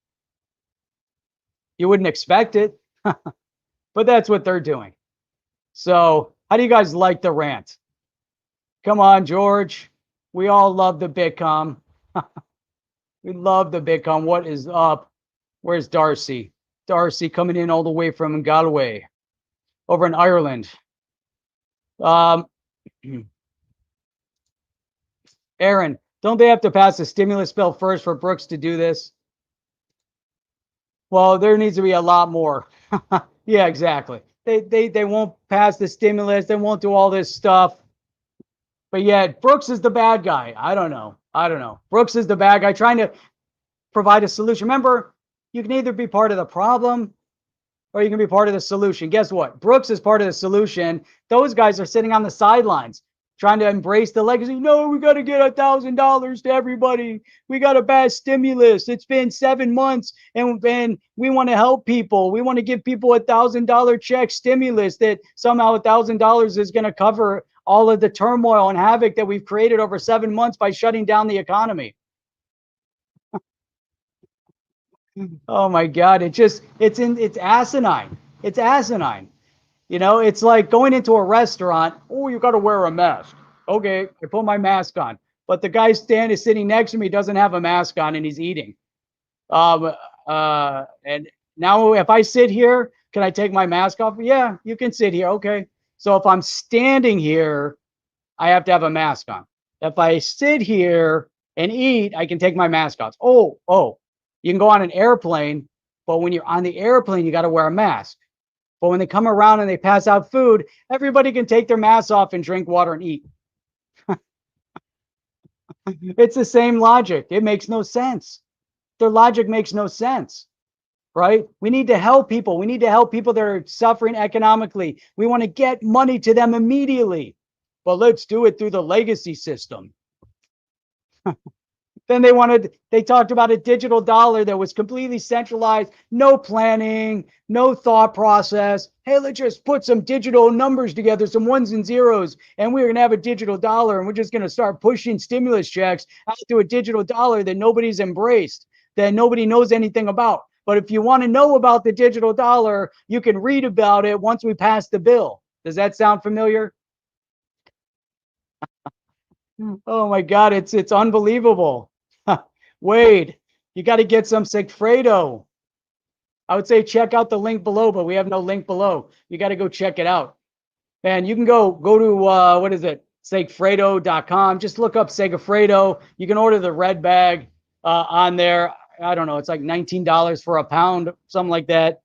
You wouldn't expect it, but that's what they're doing. So how do you guys like the rant? Come on, George. We all love the Bitcoin. We love the Bitcoin. What is up? Where's Darcy? Darcy coming in all the way from Galway, over in Ireland. Aaron, don't they have to pass a stimulus bill first for Brooks to do this? Well, there needs to be a lot more. Yeah, exactly. They won't pass the stimulus. They won't do all this stuff. But yet Brooks is the bad guy. I don't know. Brooks is the bad guy trying to provide a solution. Remember, you can either be part of the problem or you can be part of the solution. Guess what? Brooks is part of the solution. Those guys are sitting on the sidelines trying to embrace the legacy. No, we got to get $1,000 to everybody. We got a bad stimulus. It's been 7 months and we want to help people. We want to give people $1,000 check stimulus that somehow $1,000 is going to cover all of the turmoil and havoc that we've created over 7 months by shutting down the economy. Oh my God. It's asinine. It's asinine. You know, it's like going into a restaurant. Oh, you got to wear a mask. Okay, I put my mask on, but the guy sitting next to me doesn't have a mask on and he's eating. And now if I sit here, can I take my mask off? Yeah, you can sit here. Okay. So if I'm standing here, I have to have a mask on. If I sit here and eat, I can take my mask off. Oh, you can go on an airplane, but when you're on the airplane, you got to wear a mask. But when they come around and they pass out food, everybody can take their masks off and drink water and eat. It's the same logic. It makes no sense. Their logic makes no sense, right? We need to help people. We need to help people that are suffering economically. We want to get money to them immediately, but let's do it through the legacy system. Then they talked about a digital dollar that was completely centralized, no planning, no thought process. Hey, let's just put some digital numbers together, some ones and zeros, and we're going to have a digital dollar, and we're just going to start pushing stimulus checks out to a digital dollar that nobody's embraced, that nobody knows anything about. But if you want to know about the digital dollar, you can read about it once we pass the bill. Does that sound familiar? Oh my God, it's unbelievable. Wade, you got to get some Sigfredo. I would say check out the link below, but we have no link below. You got to go check it out. And you can go to what is it? Segfredo.com. Just look up Segafredo. You can order the red bag on there. I don't know, it's like $19 for a pound, something like that.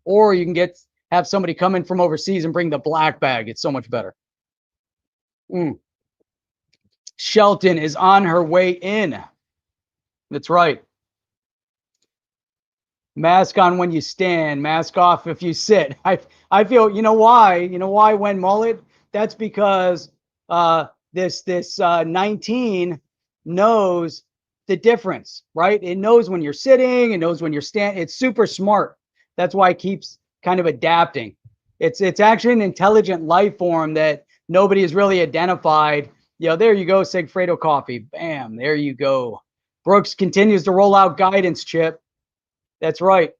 Or you can have somebody come in from overseas and bring the black bag. It's so much better. Shelton is on her way in. That's right. Mask on when you stand, mask off if you sit. I feel, you know why when mullet? That's because this 19 knows the difference, right? It knows when you're sitting, it knows when you're standing. It's super smart. That's why it keeps kind of adapting. It's actually an intelligent life form that nobody has really identified. You know, there you go, Sigfredo coffee. Bam, there you go. Brooks continues to roll out guidance, Chip. That's right.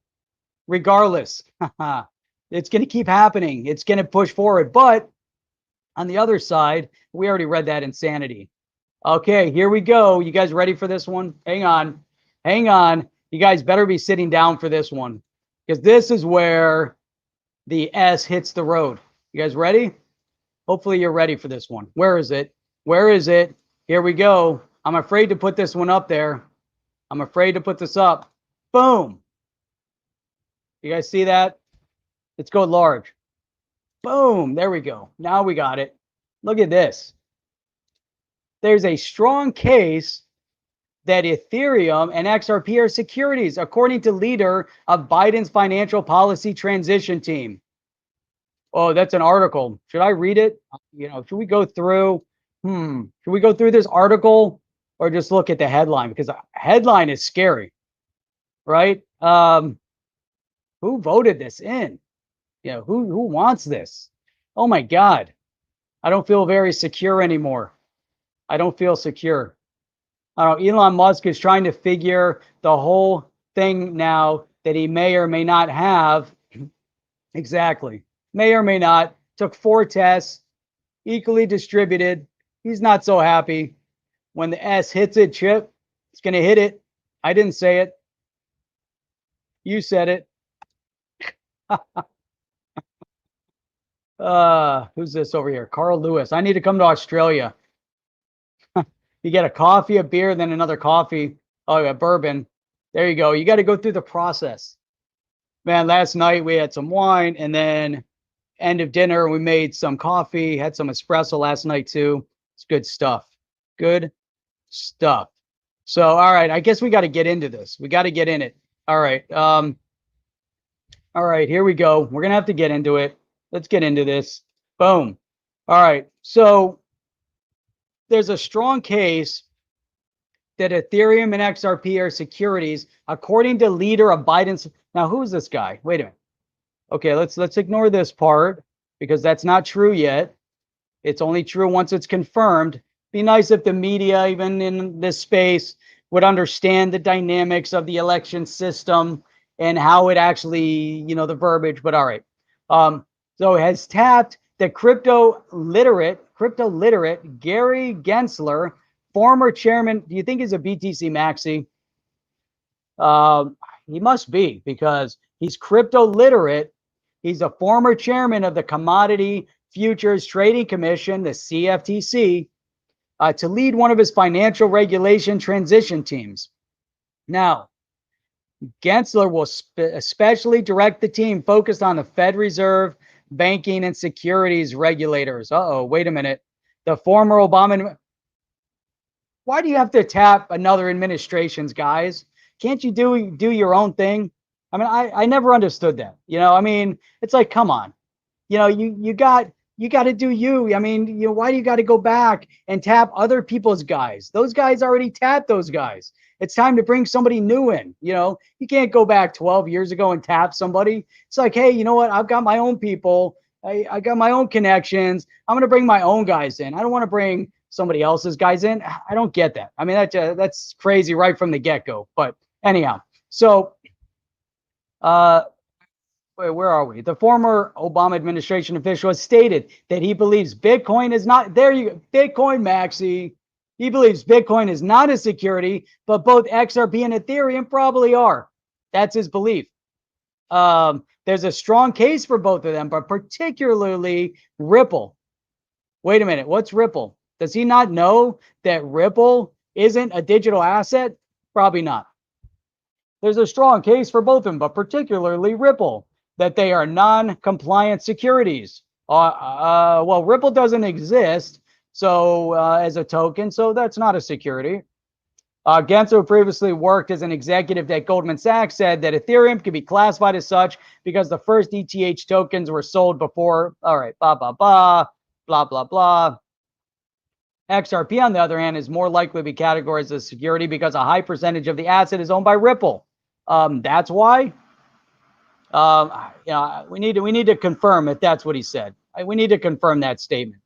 Regardless, it's going to keep happening. It's going to push forward. But on the other side, we already read that insanity. Okay, here we go. You guys ready for this one? Hang on. Hang on. You guys better be sitting down for this one because this is where the S hits the road. You guys ready? Hopefully you're ready for this one. Where is it? Where is it? Here we go. I'm afraid to put this one up there. I'm afraid to put this up. Boom. You guys see that? Let's go large. Boom. There we go. Now we got it. Look at this. There's a strong case that Ethereum and XRP are securities, according to leader of Biden's financial policy transition team. Oh, that's an article. Should I read it? You know, should we go through? Should we go through this article or just look at the headline? Because the headline is scary, right? Who voted this in? You know, who wants this? Oh my God. I don't feel very secure anymore. I don't feel secure. I don't know. Elon Musk is trying to figure the whole thing now that he may or may not have. Exactly. May or may not. Took 4 tests, equally distributed. He's not so happy. When the S hits it, Chip, it's going to hit it. I didn't say it. You said it. Who's this over here? Carl Lewis. I need to come to Australia. You get a coffee, a beer, then another coffee. Oh, yeah, bourbon. There you go. You got to go through the process. Man, last night we had some wine, and then end of dinner we made some coffee, had some espresso last night too. It's good stuff. Good stuff. So, all right, I guess we got to get into this. We got to get in it. All right. All right, here we go. We're going to have to get into it. Let's get into this. Boom. All right. So there's a strong case that Ethereum and XRP are securities, according to leader of Biden's. Now, who's this guy? Wait a minute. Okay, let's ignore this part because that's not true yet. It's only true once it's confirmed. Be nice if the media, even in this space, would understand the dynamics of the election system and how it actually, the verbiage. But all right. So it has tapped the crypto literate Gary Gensler, former chairman. Do you think he's a BTC maxi? He must be, because he's crypto literate. He's a former chairman of the Commodity Futures Trading Commission, the CFTC, to lead one of his financial regulation transition teams. Now, Gensler will especially direct the team focused on the Fed Reserve, banking, and securities regulators. Wait a minute. The former Obama. Why do you have to tap another administration's guys? Can't you do your own thing? I mean, I never understood that. I mean, it's like, come on. You got to do you. I mean, why do you got to go back and tap other people's guys? Those guys already tapped those guys. It's time to bring somebody new in. You can't go back 12 years ago and tap somebody. It's like, hey, you know what? I've got my own people. I got my own connections. I'm going to bring my own guys in. I don't want to bring somebody else's guys in. I don't get that. I mean, that's crazy right from the get-go. But anyhow, so where are we? The former Obama administration official has stated that he believes Bitcoin is not, there you go, Bitcoin maxi. He believes Bitcoin is not a security, but both XRP and Ethereum probably are. That's his belief. There's a strong case for both of them, but particularly Ripple. Wait a minute. What's Ripple? Does he not know that Ripple isn't a digital asset? Probably not. There's a strong case for both of them, but particularly Ripple, that they are non-compliant securities. Well, Ripple doesn't exist as a token, so that's not a security. Gensler previously worked as an executive at Goldman Sachs, said that Ethereum could be classified as such because the first ETH tokens were sold before. All right, blah, blah, blah, blah, blah, blah. XRP, on the other hand, is more likely to be categorized as security because a high percentage of the asset is owned by Ripple. That's why. We need to confirm if that's what he said. We need to confirm that statement.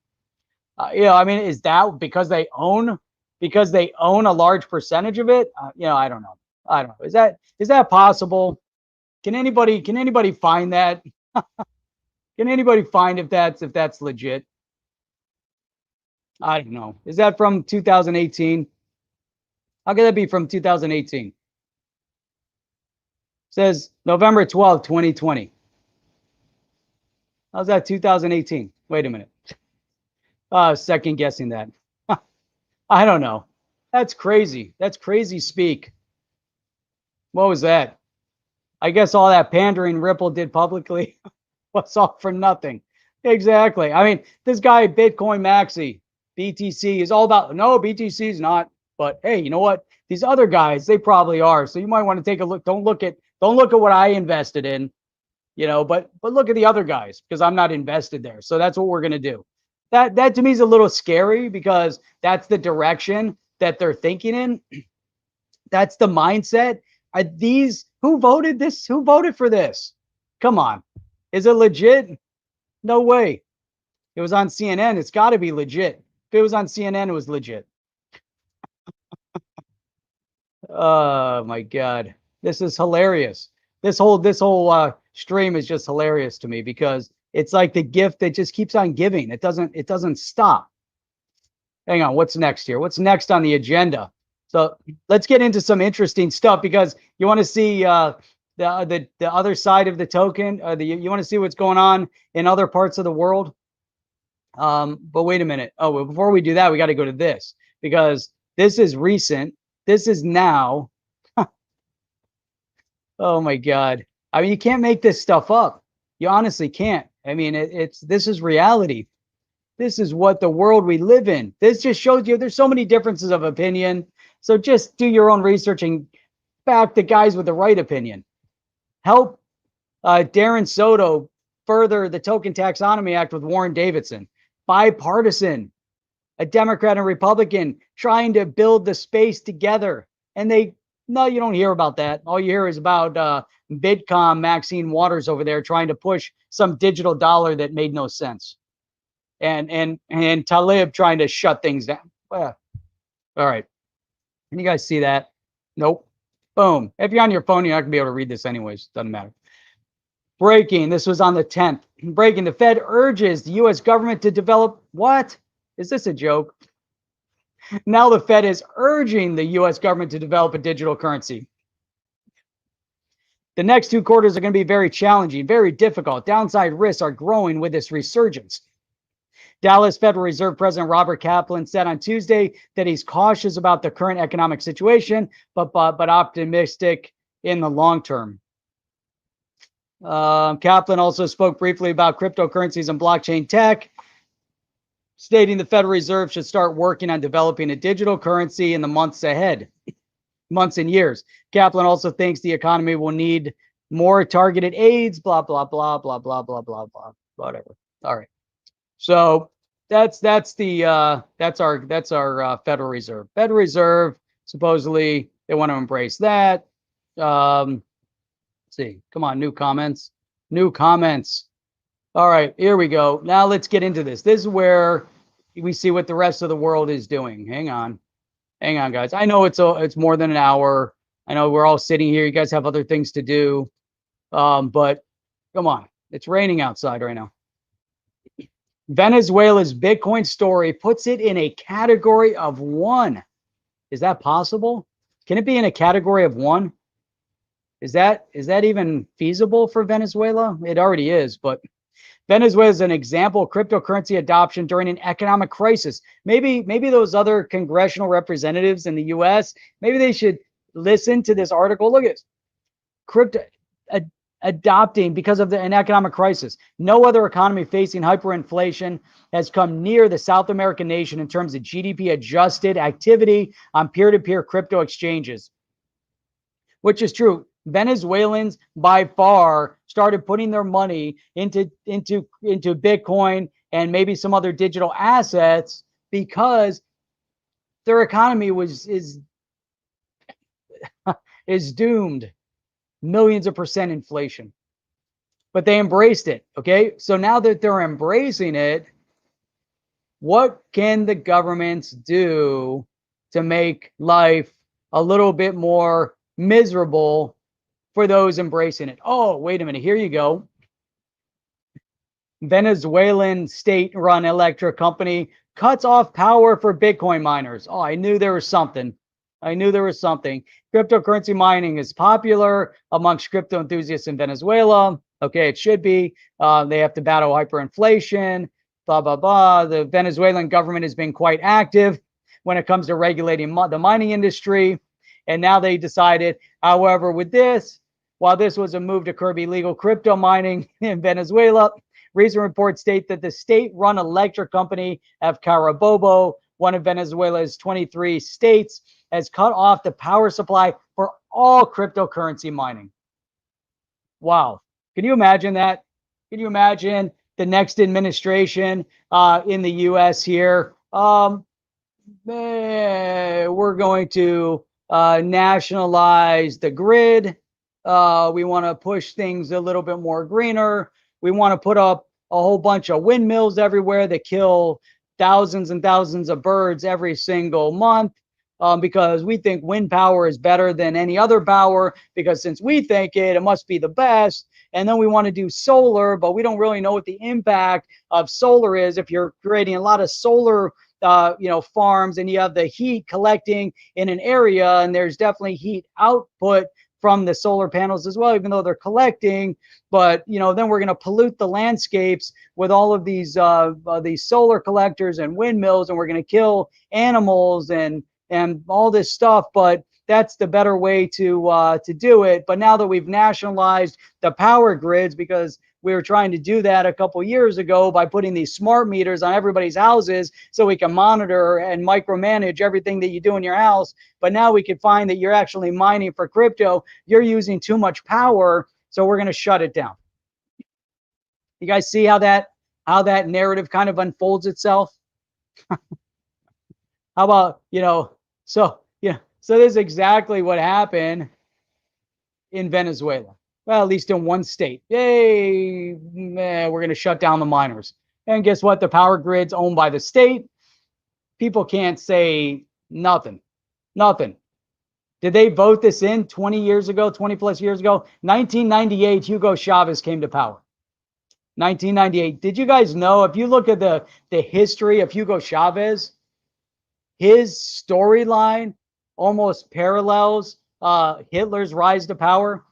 I mean, is that because they own a large percentage of it? I don't know. Is that possible? Can anybody find that? Can anybody find if that's legit? I don't know. Is that from 2018? How could that be from 2018? Says November 12th, 2020. How's that 2018? Wait a minute. Second guessing that. I don't know. That's crazy. That's crazy speak. What was that? I guess all that pandering Ripple did publicly was all for nothing. Exactly. I mean, this guy, Bitcoin Maxi, BTC, is all about, no, BTC is not. But hey, you know what? These other guys, they probably are. So you might want to take a look. Don't look at what I invested in, but look at the other guys, because I'm not invested there. So that's what we're going to do. That to me is a little scary, because that's the direction that they're thinking in. That's the mindset. Who voted this? Who voted for this? Come on. Is it legit? No way. It was on CNN. It's got to be legit. If it was on CNN, it was legit. Oh my God. This is hilarious. This whole stream is just hilarious to me, because it's like the gift that just keeps on giving. It doesn't stop. Hang on, what's next here? What's next on the agenda? So let's get into some interesting stuff, because you want to see the other side of the token. You want to see what's going on in other parts of the world? But wait a minute. Oh, well, before we do that, we got to go to this, because this is recent. This is now. Oh my God. I mean, you can't make this stuff up. You honestly can't. I mean, this is reality. This is what the world we live in. This just shows you there's so many differences of opinion. So just do your own research and back the guys with the right opinion. Help Darren Soto further the Token Taxonomy Act with Warren Davidson. Bipartisan, a Democrat and Republican trying to build the space together. And no, you don't hear about that. All you hear is about Bitcom, Maxine Waters over there trying to push some digital dollar that made no sense. And Talib trying to shut things down. All right. Can you guys see that? Nope. Boom. If you're on your phone, you're not going to be able to read this anyways. Doesn't matter. Breaking. This was on the 10th. Breaking. The Fed urges the U.S. government to develop. What? Is this a joke? Now the Fed is urging the U.S. government to develop a digital currency. The next 2 quarters are going to be very challenging, very difficult. Downside risks are growing with this resurgence. Dallas Federal Reserve President Robert Kaplan said on Tuesday that he's cautious about the current economic situation, but optimistic in the long term. Kaplan also spoke briefly about cryptocurrencies and blockchain tech, stating the Federal Reserve should start working on developing a digital currency in the months ahead, months and years. Kaplan also thinks the economy will need more targeted aids, blah, blah, blah, blah, blah, blah, blah, blah, whatever. All right. So that's our Federal Reserve. Federal Reserve, supposedly they want to embrace that. Let's see. Come on, new comments. New comments. All right, here we go. Now let's get into this. This is where we see what the rest of the world is doing. Hang on, guys. I know it's more than an hour. I know we're all sitting here. You guys have other things to do, but come on. It's raining outside right now. Venezuela's Bitcoin story puts it in a category of 1. Is that possible? Can it be in a category of 1? Is that even feasible for Venezuela? It already is, but Venezuela is an example of cryptocurrency adoption during an economic crisis. Maybe those other congressional representatives in the US, maybe they should listen to this article. Look at this. Crypto adopting because of an economic crisis. No other economy facing hyperinflation has come near the South American nation in terms of GDP adjusted activity on peer-to-peer crypto exchanges, which is true. Venezuelans by far started putting their money into Bitcoin and maybe some other digital assets because their economy is doomed. Millions of percent inflation. But they embraced it. Okay. So now that they're embracing it, what can the governments do to make life a little bit more miserable for those embracing it? Oh, wait a minute. Here you go. Venezuelan state-run electric company cuts off power for Bitcoin miners. Oh, I knew there was something. Cryptocurrency mining is popular amongst crypto enthusiasts in Venezuela. Okay, it should be. They have to battle hyperinflation, blah, blah, blah. The Venezuelan government has been quite active when it comes to regulating the mining industry. And now they decided, however, with this, while this was a move to curb illegal crypto mining in Venezuela, recent reports state that the state-run electric company of Carabobo, one of Venezuela's 23 states, has cut off the power supply for all cryptocurrency mining. Wow. Can you imagine that? Can you imagine the next administration in the US here? We're going to nationalize the grid. We want to push things a little bit more greener. We want to put up a whole bunch of windmills everywhere that kill thousands and thousands of birds every single month. Because we think wind power is better than any other power, because since we think it must be the best. And then we want to do solar, but we don't really know what the impact of solar is. If you're creating a lot of solar farms and you have the heat collecting in an area and there's definitely heat output from the solar panels as well, even though they're collecting. But then we're going to pollute the landscapes with all of these solar collectors and windmills, and we're going to kill animals and all this stuff. But that's the better way to do it. But now that we've nationalized the power grids, because we were trying to do that a couple years ago by putting these smart meters on everybody's houses so we can monitor and micromanage everything that you do in your house. But now we can find that you're actually mining for crypto. You're using too much power, so we're going to shut it down. You guys see how that narrative kind of unfolds itself? How about, so this is exactly what happened in Venezuela. Well, at least in one state. Yay, we're going to shut down the miners. And guess what? The power grid's owned by the state. People can't say nothing. Nothing. Did they vote this in 20 years ago, 20 plus years ago? 1998, Hugo Chavez came to power. 1998. Did you guys know, if you look at the history of Hugo Chavez, his storyline almost parallels Hitler's rise to power.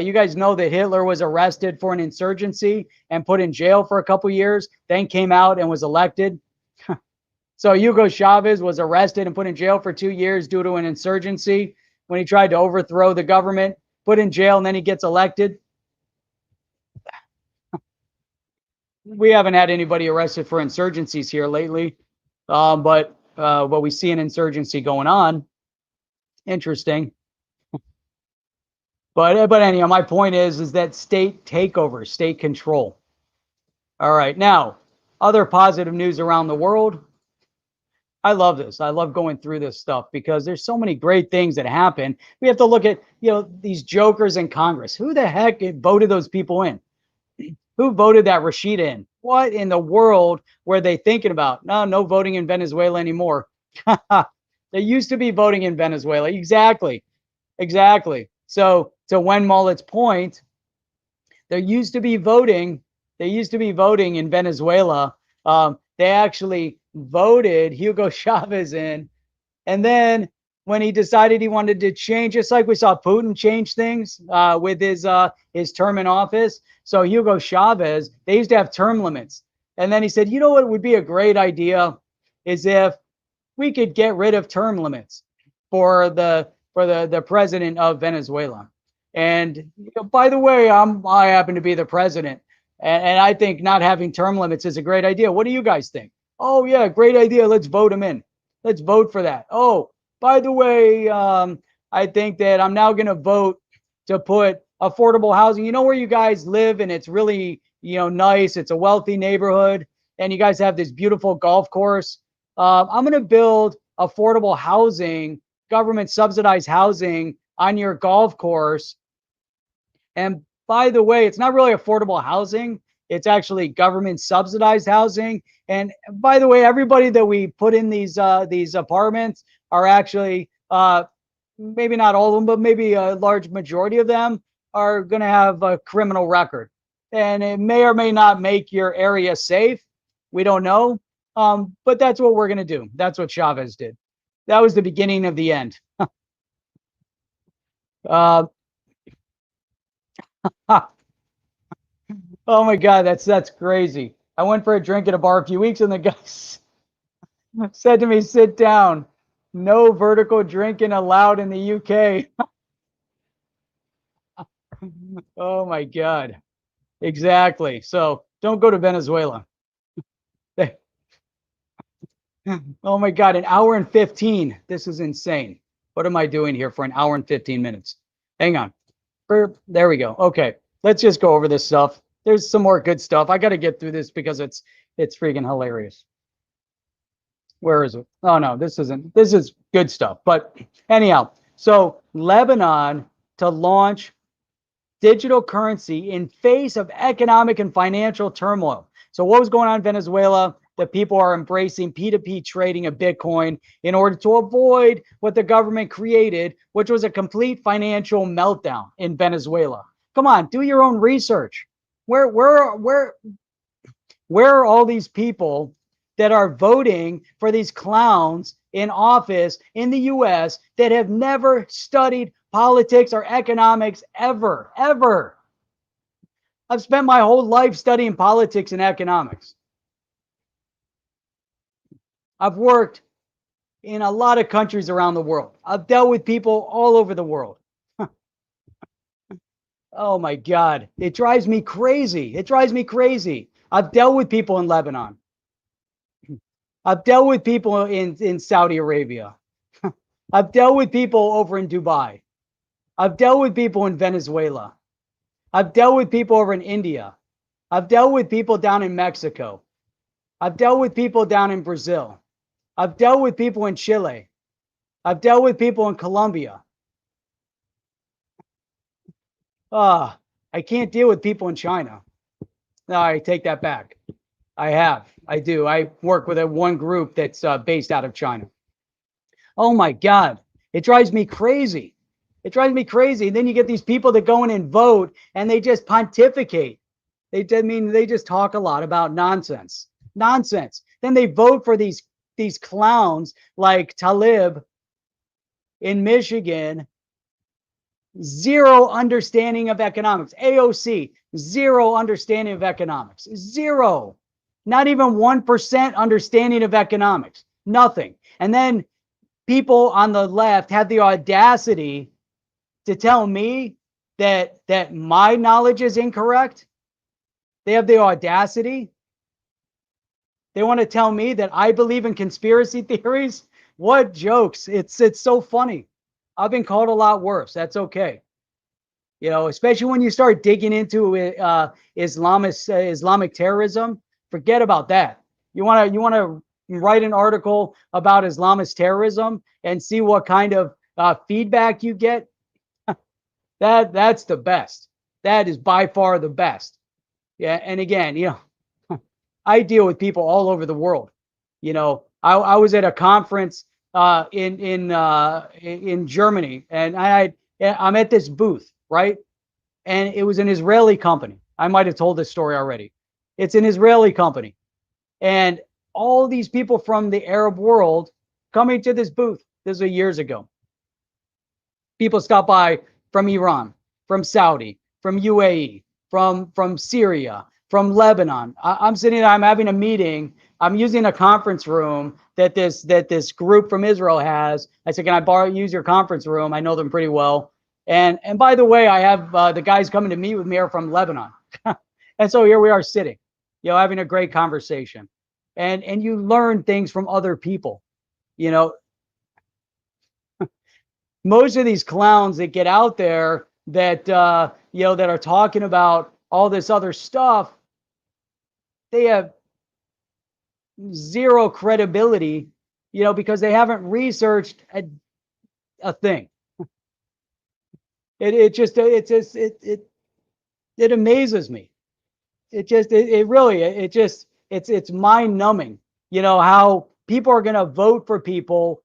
You guys know that Hitler was arrested for an insurgency and put in jail for a couple years, then came out and was elected. So Hugo Chavez was arrested and put in jail for 2 years due to an insurgency when he tried to overthrow the government, put in jail, and then he gets elected. We haven't had anybody arrested for insurgencies here lately, but we see an insurgency going on. Interesting. But anyhow, my point is that state takeover, state control. All right, now, other positive news around the world. I love this. I love going through this stuff because there's so many great things that happen. We have to look at, these jokers in Congress. Who the heck voted those people in? Who voted that Rashida in? What in the world were they thinking about? No voting in Venezuela anymore. There used to be voting in Venezuela. Exactly. So to Wen Mullet's point, there used to be voting. They used to be voting in Venezuela. They actually voted Hugo Chavez in. And then when he decided he wanted to change, just like we saw Putin change things with his term in office. So Hugo Chavez, they used to have term limits. And then he said, you know what would be a great idea is if we could get rid of term limits for the president of Venezuela. And by the way, I happen to be the president. And I think not having term limits is a great idea. What do you guys think? Oh, yeah, great idea. Let's vote him in. Let's vote for that. Oh, by the way, I think that I'm now going to vote to put affordable housing. You know where you guys live and it's really, nice. It's a wealthy neighborhood and you guys have this beautiful golf course. I'm going to build affordable housing, government subsidized housing on your golf course. And by the way, it's not really affordable housing. It's actually government subsidized housing. And by the way, everybody that we put in these apartments are actually, maybe not all of them, but maybe a large majority of them are going to have a criminal record. And it may or may not make your area safe. We don't know. But that's what we're going to do. That's what Chavez did. That was the beginning of the end. Oh my God, that's crazy. I went for a drink at a bar a few weeks and the guy said to me, sit down. No vertical drinking allowed in the UK. Oh my God. Exactly. So don't go to Venezuela. Oh my God, an hour and 15. This is insane. What am I doing here for an hour and 15 minutes? Hang on. There we go. Okay. Let's just go over this stuff. There's some more good stuff. I got to get through this because it's freaking hilarious. Where is it? Oh no, this is good stuff. But anyhow, so Lebanon to launch digital currency in face of economic and financial turmoil. So what was going on in Venezuela? The people are embracing P2P trading of Bitcoin in order to avoid what the government created, which was a complete financial meltdown in Venezuela. Come on, do your own research. Where are all these people that are voting for these clowns in office in the US that have never studied politics or economics ever, ever. I've spent my whole life studying politics and economics. I've worked in a lot of countries around the world. I've dealt with people all over the world. Oh my God. It drives me crazy. It drives me crazy. I've dealt with people in Lebanon. I've dealt with people in Saudi Arabia. I've dealt with people over in Dubai. I've dealt with people in Venezuela. I've dealt with people over in India. I've dealt with people down in Mexico. I've dealt with people down in Brazil. I've dealt with people in Chile. I've dealt with people in Colombia. I can't deal with people in China. No, I take that back. I do. I work with one group that's based out of China. Oh my God. It drives me crazy. It drives me crazy. And then you get these people that go in and vote and they just pontificate. They just talk a lot about nonsense. Nonsense. Then they vote for these clowns like Talib in Michigan. Zero understanding of economics. AOC, zero understanding of economics. Zero. Not even 1% understanding of economics. Nothing. And then people on the left have the audacity to tell me that my knowledge is incorrect. They have the audacity. They want to tell me that I believe in conspiracy theories. What jokes. It's so funny. I've been called a lot worse. That's okay. You know, especially when you start digging into Islamic terrorism. Forget about that. You want to write an article about Islamist terrorism and see what kind of feedback you get. That's the best. That is by far the best. Yeah, and again, you know, I deal with people all over the world. You know, I was at a conference in Germany, and I'm at this booth, right? And it was an Israeli company. I might have told this story already. It's an Israeli company, and all these people from the Arab world coming to this booth. This was years ago. People stop by from Iran, from Saudi, from UAE, from Syria, from Lebanon. I'm sitting there, I'm having a meeting. I'm using a conference room that this group from Israel has. I said, can I use your conference room? I know them pretty well. And by the way, I have the guys coming to meet with me are from Lebanon. And so here we are sitting, you know, having a great conversation. And you learn things from other people. You know, most of these clowns that get out there that you know, that are talking about all this other stuff, they have zero credibility, you know, because they haven't researched a thing. It amazes me. It's mind numbing, you know, how people are going to vote for people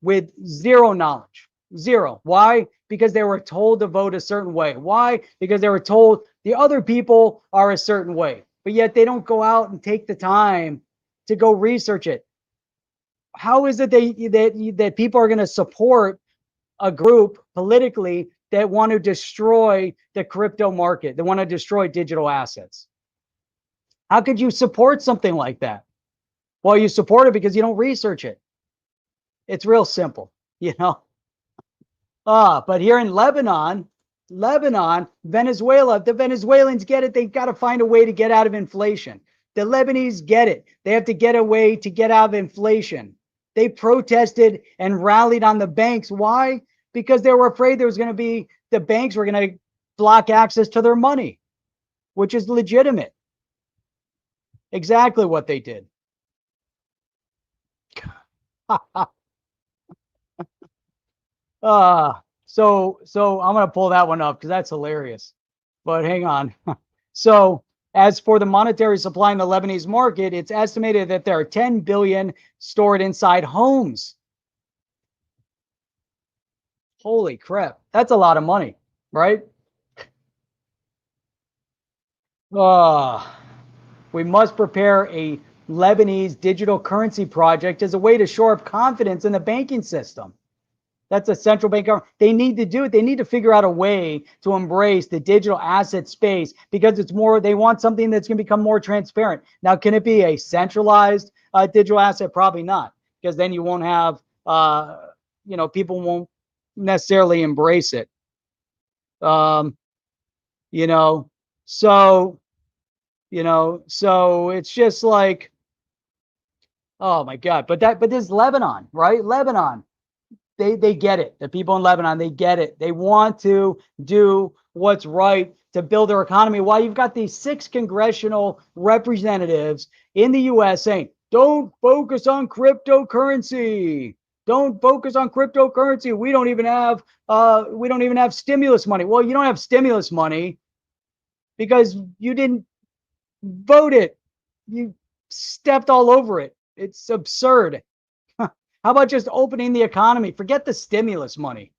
with zero knowledge. Zero. Why? Because they were told to vote a certain way. Why? Because they were told the other people are a certain way, but yet they don't go out and take the time to go research it. How is it that people are going to support a group politically that want to destroy the crypto market, that want to destroy digital assets? How could you support something like that? Well, you support it because you don't research it. It's real simple, you know. But here in Lebanon, Venezuela, the Venezuelans get it. They've got to find a way to get out of inflation. The Lebanese get it. They have to get a way to get out of inflation. They protested and rallied on the banks. Why? Because they were afraid the banks were going to block access to their money, which is legitimate. Exactly what they did. So I'm going to pull that one up because that's hilarious. But hang on. So as for the monetary supply in the Lebanese market, it's estimated that there are 10 billion stored inside homes. Holy crap. That's a lot of money, right? We must prepare a Lebanese digital currency project as a way to shore up confidence in the banking system. That's a central bank government. They need to do it. They need to figure out a way to embrace the digital asset space because it's more, they want something that's going to become more transparent. Now, can it be a centralized digital asset? Probably not, because then you won't have, people won't necessarily embrace it. So it's just like, oh my God. But this Lebanon, right? Lebanon. They get it. The people in Lebanon, they get it. They want to do what's right to build their economy. While you've got these 6 congressional representatives in the U.S. saying, don't focus on cryptocurrency. Don't focus on cryptocurrency. We don't even have stimulus money. Well, you don't have stimulus money because you didn't vote it. You stepped all over it. It's absurd. How about just opening the economy? Forget the stimulus money.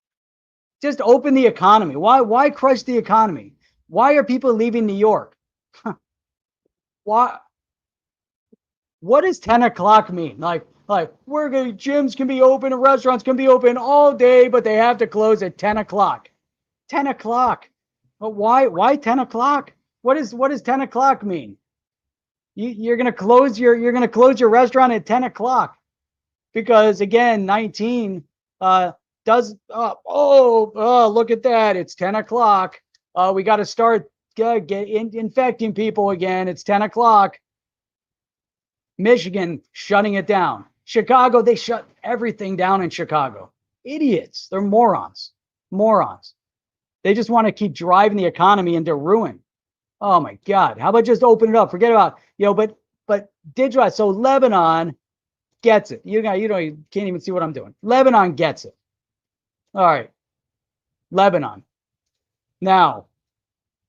Just open the economy. Why crush the economy? Why are people leaving New York? Why? What does 10 o'clock mean? Like gyms can be open and restaurants can be open all day, but they have to close at 10 o'clock. 10 o'clock. But why 10 o'clock? What does 10 o'clock mean? You're gonna close your restaurant at 10 o'clock. Because again, 19 does, look at that. It's 10 o'clock. We got to start infecting people again. It's 10 o'clock. Michigan shutting it down. Chicago, they shut everything down in Chicago. Idiots. They're morons. Morons. They just want to keep driving the economy into ruin. Oh my God. How about just open it up? Forget about, but digital. So Lebanon gets it. You can't even see what I'm doing. Lebanon gets it. All right. Lebanon. Now,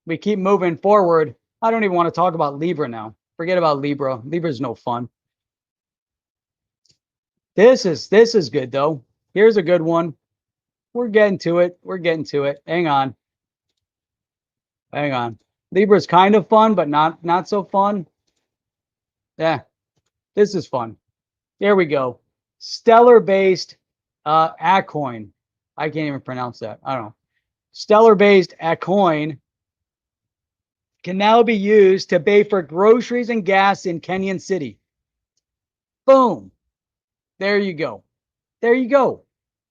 we keep moving forward. I don't even want to talk about Libra now. Forget about Libra. Libra's no fun. This is good though. Here's a good one. We're getting to it. Hang on. Libra's kind of fun, but not so fun. Yeah. This is fun. There we go. Stellar-based Acoin. I can't even pronounce that. I don't know. Stellar-based Acoin can now be used to pay for groceries and gas in Kenyan City. Boom. There you go.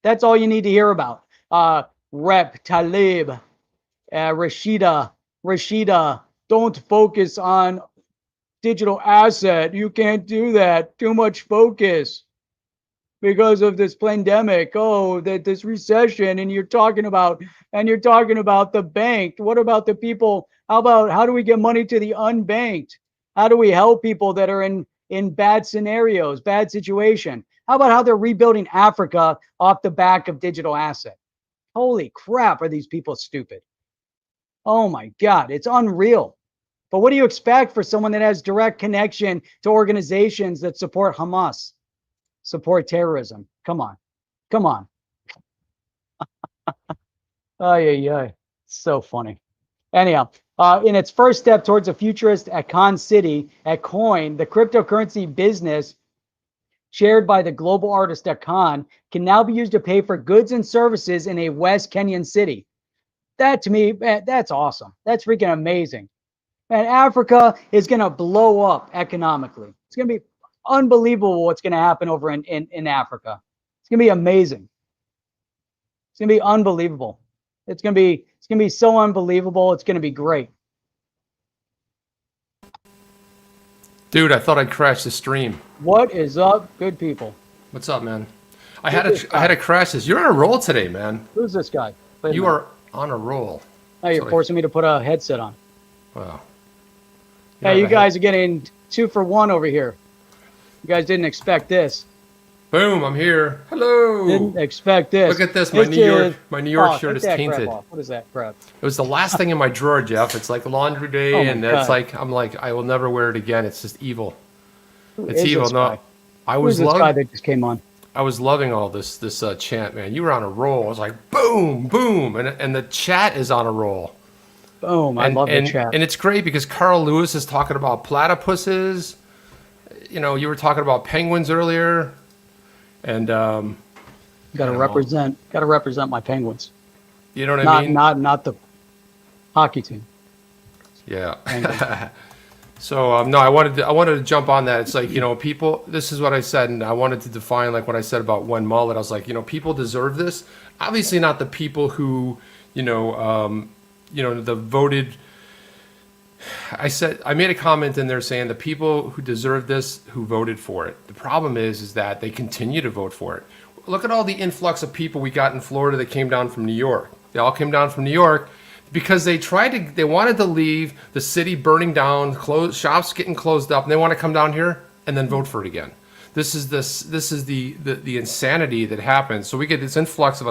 That's all you need to hear about. Rep Talib, Rashida, don't focus on digital asset. You can't do that. Too much focus because of this pandemic. Oh, this recession, and you're talking about the bank. What about the people? How do we get money to the unbanked? How do we help people that are in bad scenarios, bad situation? How about how they're rebuilding Africa off the back of digital asset? Holy crap, are these people stupid? Oh my God, it's unreal. But what do you expect for someone that has direct connection to organizations that support Hamas, support terrorism? Come on. Ay. So funny. Anyhow, in its first step towards a futurist Akon City, Acoin, the cryptocurrency business shared by the global artist Akon, can now be used to pay for goods and services in a West Kenyan city. That to me, man, that's awesome. That's freaking amazing. And Africa is going to blow up economically. It's going to be unbelievable what's going to happen over in Africa. It's going to be amazing. It's going to be unbelievable. It's going to be so unbelievable. It's going to be great. Dude, I thought I'd crash the stream. What is up, good people? What's up, man? I had to crash this. You're on a roll today, man. Who's this guy? You are on a roll. Oh, you're forcing me to put a headset on. Wow. Hey, you guys are getting 2 for 1 over here. You guys didn't expect this. Boom, I'm here. Hello. Didn't expect this. Look at this. My New York shirt is tainted. What is that crap? It was the last thing in my drawer, Jeff. It's like laundry day, and it's like I'm like I will never wear it again. It's just evil. It's evil. No, I was this guy that just came on. I was loving all this chant, man. You were on a roll. I was like boom, boom, and the chat is on a roll. Boom! I love the chat. And it's great because Carl Lewis is talking about platypuses. You know, you were talking about penguins earlier. And Got to represent. Got to represent my Penguins. You know what I mean? Not the hockey team. Yeah. So no, I wanted to jump on that. It's like, you know, people. This is what I said, and I wanted to define like what I said about one mullet. I was like, you know, people deserve this. Obviously, not the people who, the voted. I made a comment in there saying the people who deserve this, who voted for it. The problem is that they continue to vote for it. Look at all the influx of people we got in Florida that came down from New York. They all came down from New York because they wanted to leave the city burning down, shops getting closed up, and they want to come down here and then vote for it again. This is the insanity that happens. So we get this influx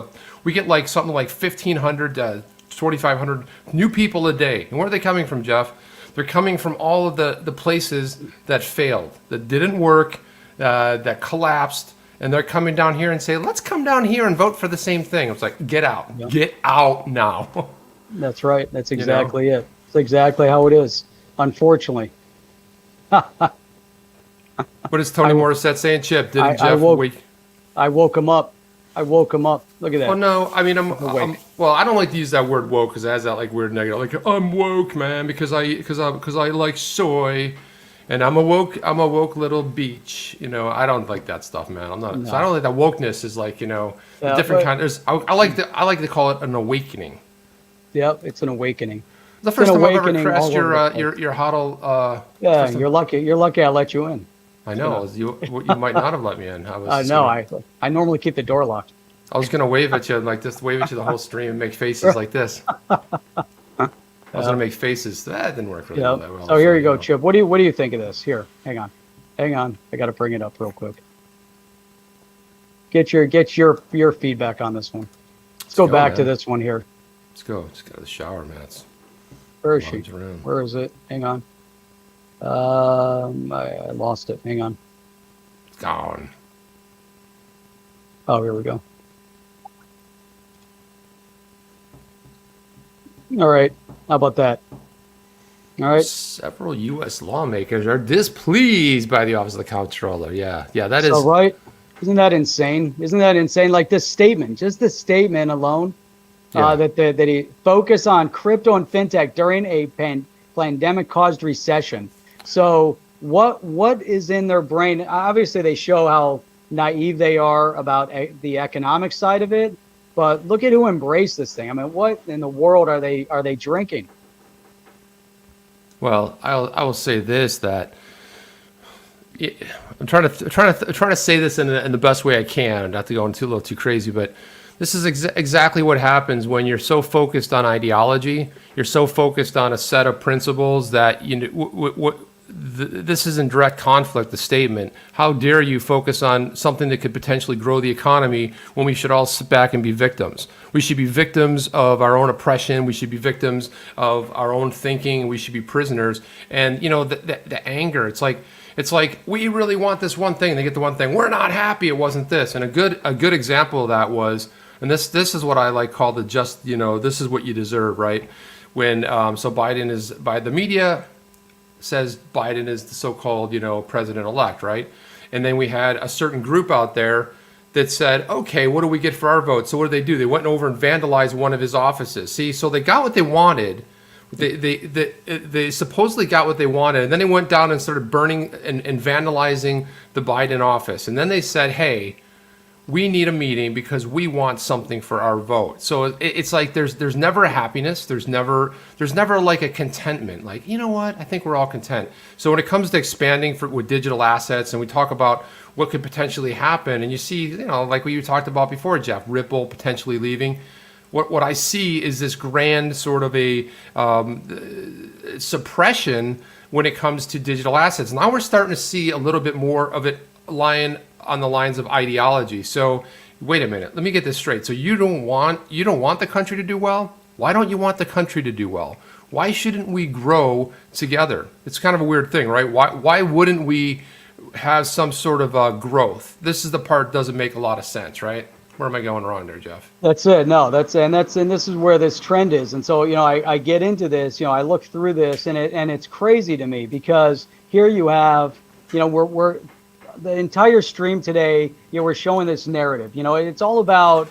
we get like something like 1,500 to 2,500 new people a day. And where are they coming from, Jeff? They're coming from all of the places that failed, that didn't work, that collapsed. And they're coming down here and say, let's come down here and vote for the same thing. It's like, get out. Yep. Get out now. That's right. That's exactly it. It's exactly how it is, unfortunately. What is Tony Morissette saying, Chip? Didn't Jeff I woke him up. Look at that. Oh, no. I mean, well, I don't like to use that word woke because it has that like weird negative. Like, I'm woke, man, because I like soy. And I'm a woke little beach. You know, I don't like that stuff, man. I'm not. No. So I don't like that wokeness is like, a different kind. I like to call it an awakening. Yep, it's an awakening. The first time I've ever crashed your huddle. Yeah, you're lucky. You're lucky I let you in. I know. You might not have let me in. I normally keep the door locked. I was gonna wave at you like this, wave at you the whole stream and make faces like this. I was gonna make faces. That didn't work really well. So here you go, Chip. What do you think of this? Here, hang on. I got to bring it up real quick. Get your feedback on this one. Let's go back to this one here. Let's go. Just got to the shower, man. Where is she? Where is it? Hang on. I lost it. Hang on. It's gone. Oh, here we go. All right. How about that? All right. Several U.S. lawmakers are displeased by the Office of the Comptroller. Yeah, that is. So, right. Isn't that insane? Like this statement, just the statement alone, that he focus on crypto and fintech during a pandemic-caused recession. So what is in their brain? Obviously, they show how naive they are about the economic side of it. But look at who embraced this thing. I mean, what in the world are they drinking? Well, I will say this, that I'm trying to say this in the best way I can, not to go into a little too crazy, but this is exactly what happens when you're so focused on ideology. You're so focused on a set of principles that this is in direct conflict, the statement. How dare you focus on something that could potentially grow the economy when we should all sit back and be victims? We should be victims of our own oppression. We should be victims of our own thinking. We should be prisoners. And, the anger, it's like we really want this one thing. They get the one thing. We're not happy it wasn't this. And a good example of that was, and this is what I call the just, this is what you deserve, right? When, so Biden is, by the media, says Biden is the so-called, president-elect, right? And then we had a certain group out there that said, okay, what do we get for our vote? So what did they do? They went over and vandalized one of his offices. See, so they got what they wanted. They supposedly got what they wanted, and then they went down and started burning and vandalizing the Biden office. And then they said, hey, we need a meeting because we want something for our vote. So it's like there's never a happiness. There's never like a contentment. Like, you know what? I think we're all content. So when it comes to expanding with digital assets, and we talk about what could potentially happen, and you see, like what you talked about before, Jeff, Ripple potentially leaving. What I see is this grand sort of a suppression when it comes to digital assets. Now we're starting to see a little bit more of it lying on the lines of ideology. So wait a minute, let me get this straight. So you don't want the country to do well? Why don't you want the country to do well? Why shouldn't we grow together? It's kind of a weird thing, right? Why wouldn't we have some sort of growth? This is the part that doesn't make a lot of sense, right? Where am I going wrong there, Jeff? That's it. No, and this is where this trend is. And so, I get into this, I look through this, and it's crazy to me because here you have, we're the entire stream today, we're showing this narrative. It's all about,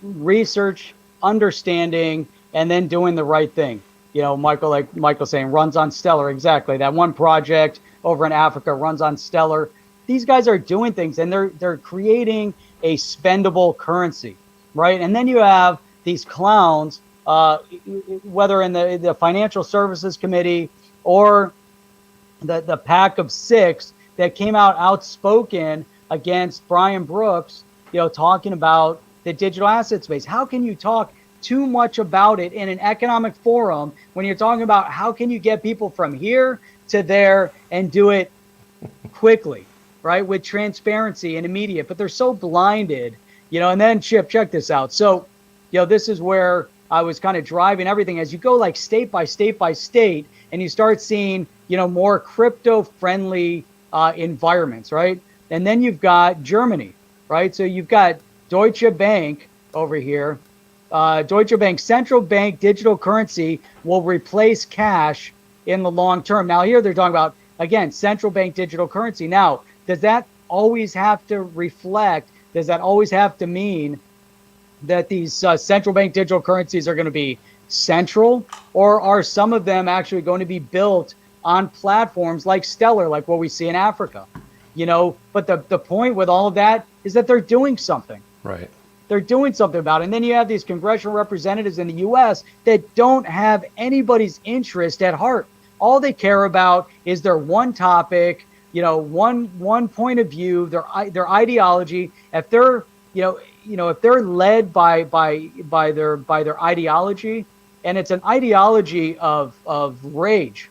research, understanding, and then doing the right thing. Michael, like Michael saying, runs on Stellar. Exactly. That one project over in Africa runs on Stellar. These guys are doing things, and they're creating a spendable currency, right? And then you have these clowns, whether in the Financial Services Committee or the pack of six that came out outspoken against Brian Brooks, talking about the digital asset space. How can you talk too much about it in an economic forum when you're talking about how can you get people from here to there and do it quickly, right? With transparency and immediate, but they're so blinded, and then Chip, check this out. So, this is where I was kind of driving everything as you go like state by state by state, and you start seeing, more crypto friendly environments, right? And then you've got Germany, right? So you've got Deutsche Bank over here. Deutsche Bank central bank digital currency will replace cash in the long term. Now here they're talking about, again, central bank digital currency. Now, does that always have to reflect, does that always have to mean that these central bank digital currencies are going to be central, or are some of them actually going to be built on platforms like Stellar, like what we see in Africa? But the point with all of that is that they're doing something. Right. They're doing something about it. And then you have these congressional representatives in the U.S. that don't have anybody's interest at heart. All they care about is their one topic, one point of view, their ideology. If they're, if they're led by their ideology, and it's an ideology of rage,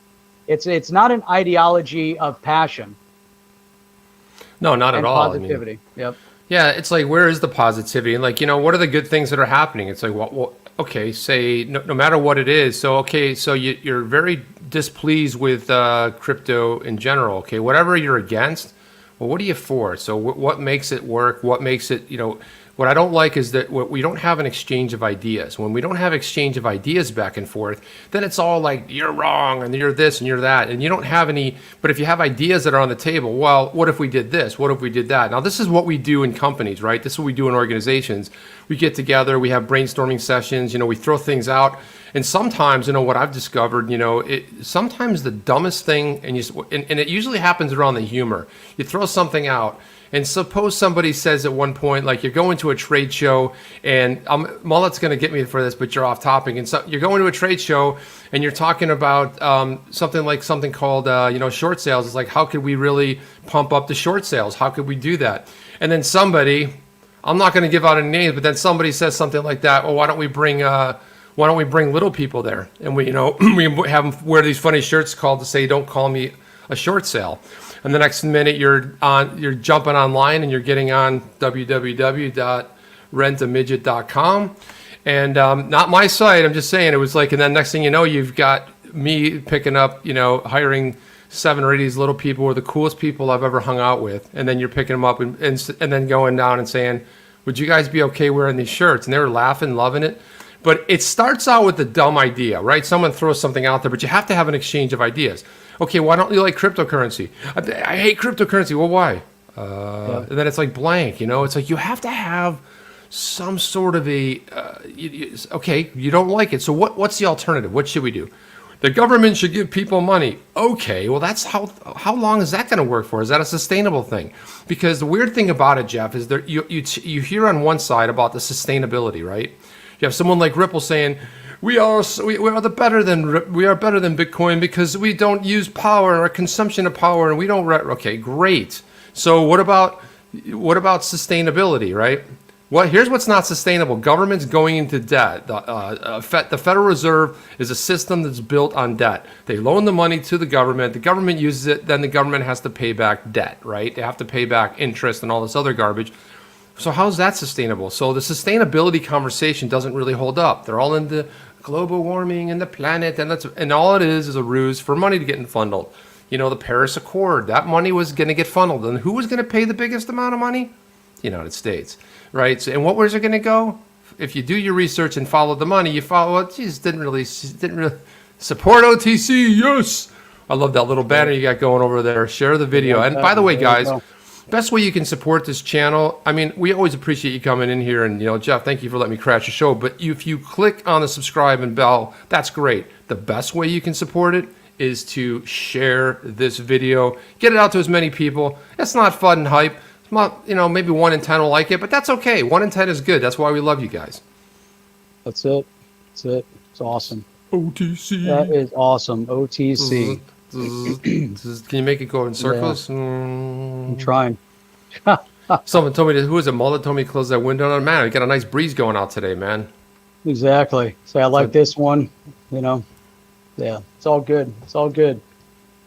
it's not an ideology of passion. No, not at all. Positivity. Yep. Yeah, it's like, where is the positivity? And like, what are the good things that are happening? It's like, well okay, say no matter what it is. So, okay, so you're very displeased with crypto in general. Okay, whatever you're against, well, what are you for? So what makes it work? What makes it, what I don't like is that we don't have an exchange of ideas. When we don't have exchange of ideas back and forth, then it's all like, you're wrong and you're this and you're that. And you don't have any, but if you have ideas that are on the table, well, what if we did this? What if we did that? Now, this is what we do in companies, right? This is what we do in organizations. We get together, we have brainstorming sessions, we throw things out. And sometimes, what I've discovered, sometimes the dumbest thing, and it usually happens around the humor. You throw something out, and suppose somebody says at one point, like, you're going to a trade show, and Mullet's going to get me for this, but you're off topic. And so you're going to a trade show, and you're talking about something called, short sales. It's like, how could we really pump up the short sales? How could we do that? And then somebody, I'm not going to give out any names, but then somebody says something like that. Well, why don't we bring little people there? And we have them wear these funny shirts called to say, don't call me a short sale. And the next minute you're jumping online and you're getting on www.rentamidget.com, and not my site. I'm just saying, it was like, and then next thing you know, you've got me picking up, hiring 7 or 8 of these little people who are the coolest people I've ever hung out with, and then you're picking them up and then going down and saying, would you guys be okay wearing these shirts? And they were laughing, loving it. But it starts out with a dumb idea, right? Someone throws something out there, but you have to have an exchange of ideas. Okay, why don't you like cryptocurrency? I hate cryptocurrency. Well, why? And then it's like blank, It's like you have to have some sort of okay, you don't like it. So what's the alternative? What should we do? The government should give people money. Okay, well, that's how long is that going to work for? Is that a sustainable thing? Because the weird thing about it, Jeff, is that you hear on one side about the sustainability, right? You have someone like Ripple saying, we are better than Bitcoin because we don't use power or consumption of power, and we don't. Okay, great. So what about sustainability, right? Well, here's what's not sustainable: governments going into debt. The Federal Reserve is a system that's built on debt. They loan the money to the government uses it, then the government has to pay back debt, right? They have to pay back interest and all this other garbage. So how's that sustainable? So the sustainability conversation doesn't really hold up. They're all into global warming and the planet, and all it is a ruse for money to get funneled. The Paris Accord, that money was going to get funneled, and who was going to pay the biggest amount of money? The United States, right? So, and where's it going to go? If you do your research and follow the money, you follow it. Didn't really support OTC. Yes. I love that little banner you got going over there. Share the video. like And that. by the way, There you guys, go. best way you can support this channel, I mean, we always appreciate you coming in here. And, Jeff, thank you for letting me crash the show. But if you click on the subscribe and bell, that's great. The best way you can support it is to share this video. Get it out to as many people. It's not fun and hype. It's not, maybe 1 in 10 will like it, but that's okay. 1 in 10 is good. That's why we love you guys. That's it. That's it. It's awesome. OTC. That is awesome. OTC. Can you make it go in circles? I'm trying. Someone told me, who was it? Mullet told me to close that window. Oh, man, we got a nice breeze going out today, man. Exactly. So I like this one, Yeah, it's all good. It's all good.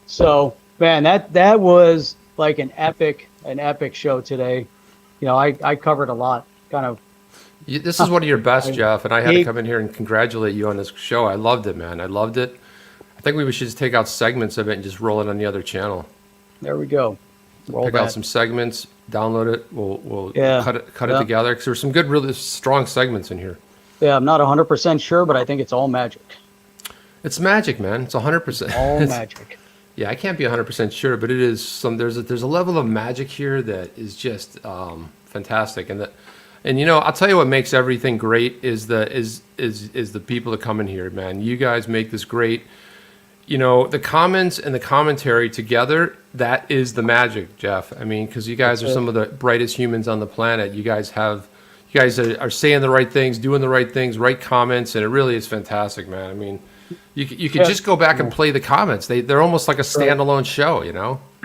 So, man, that was like an epic show today. I covered a lot. Kind of. This is one of your best, Jeff, and I had to come in here and congratulate you on this show. I loved it, man. I loved it. I think we should just take out segments of it and just roll it on the other channel. There we go. Pick out some segments, download it. We'll cut it together because there's some good, really strong segments in here. Yeah, I'm not 100% sure, but I think it's all magic. It's magic, man. It's 100%. All magic. Yeah, I can't be 100% sure, but it is some. There's a level of magic here that is just fantastic, and I'll tell you what makes everything great is the people that come in here, man. You guys make this great. The comments and the commentary together, that is the magic, Jeff. I mean, because you guys are some of the brightest humans on the planet. You guys are saying the right things, doing the right things, right comments, and it really is fantastic, man. I mean, you could just go back and play the comments. They're almost like a standalone show,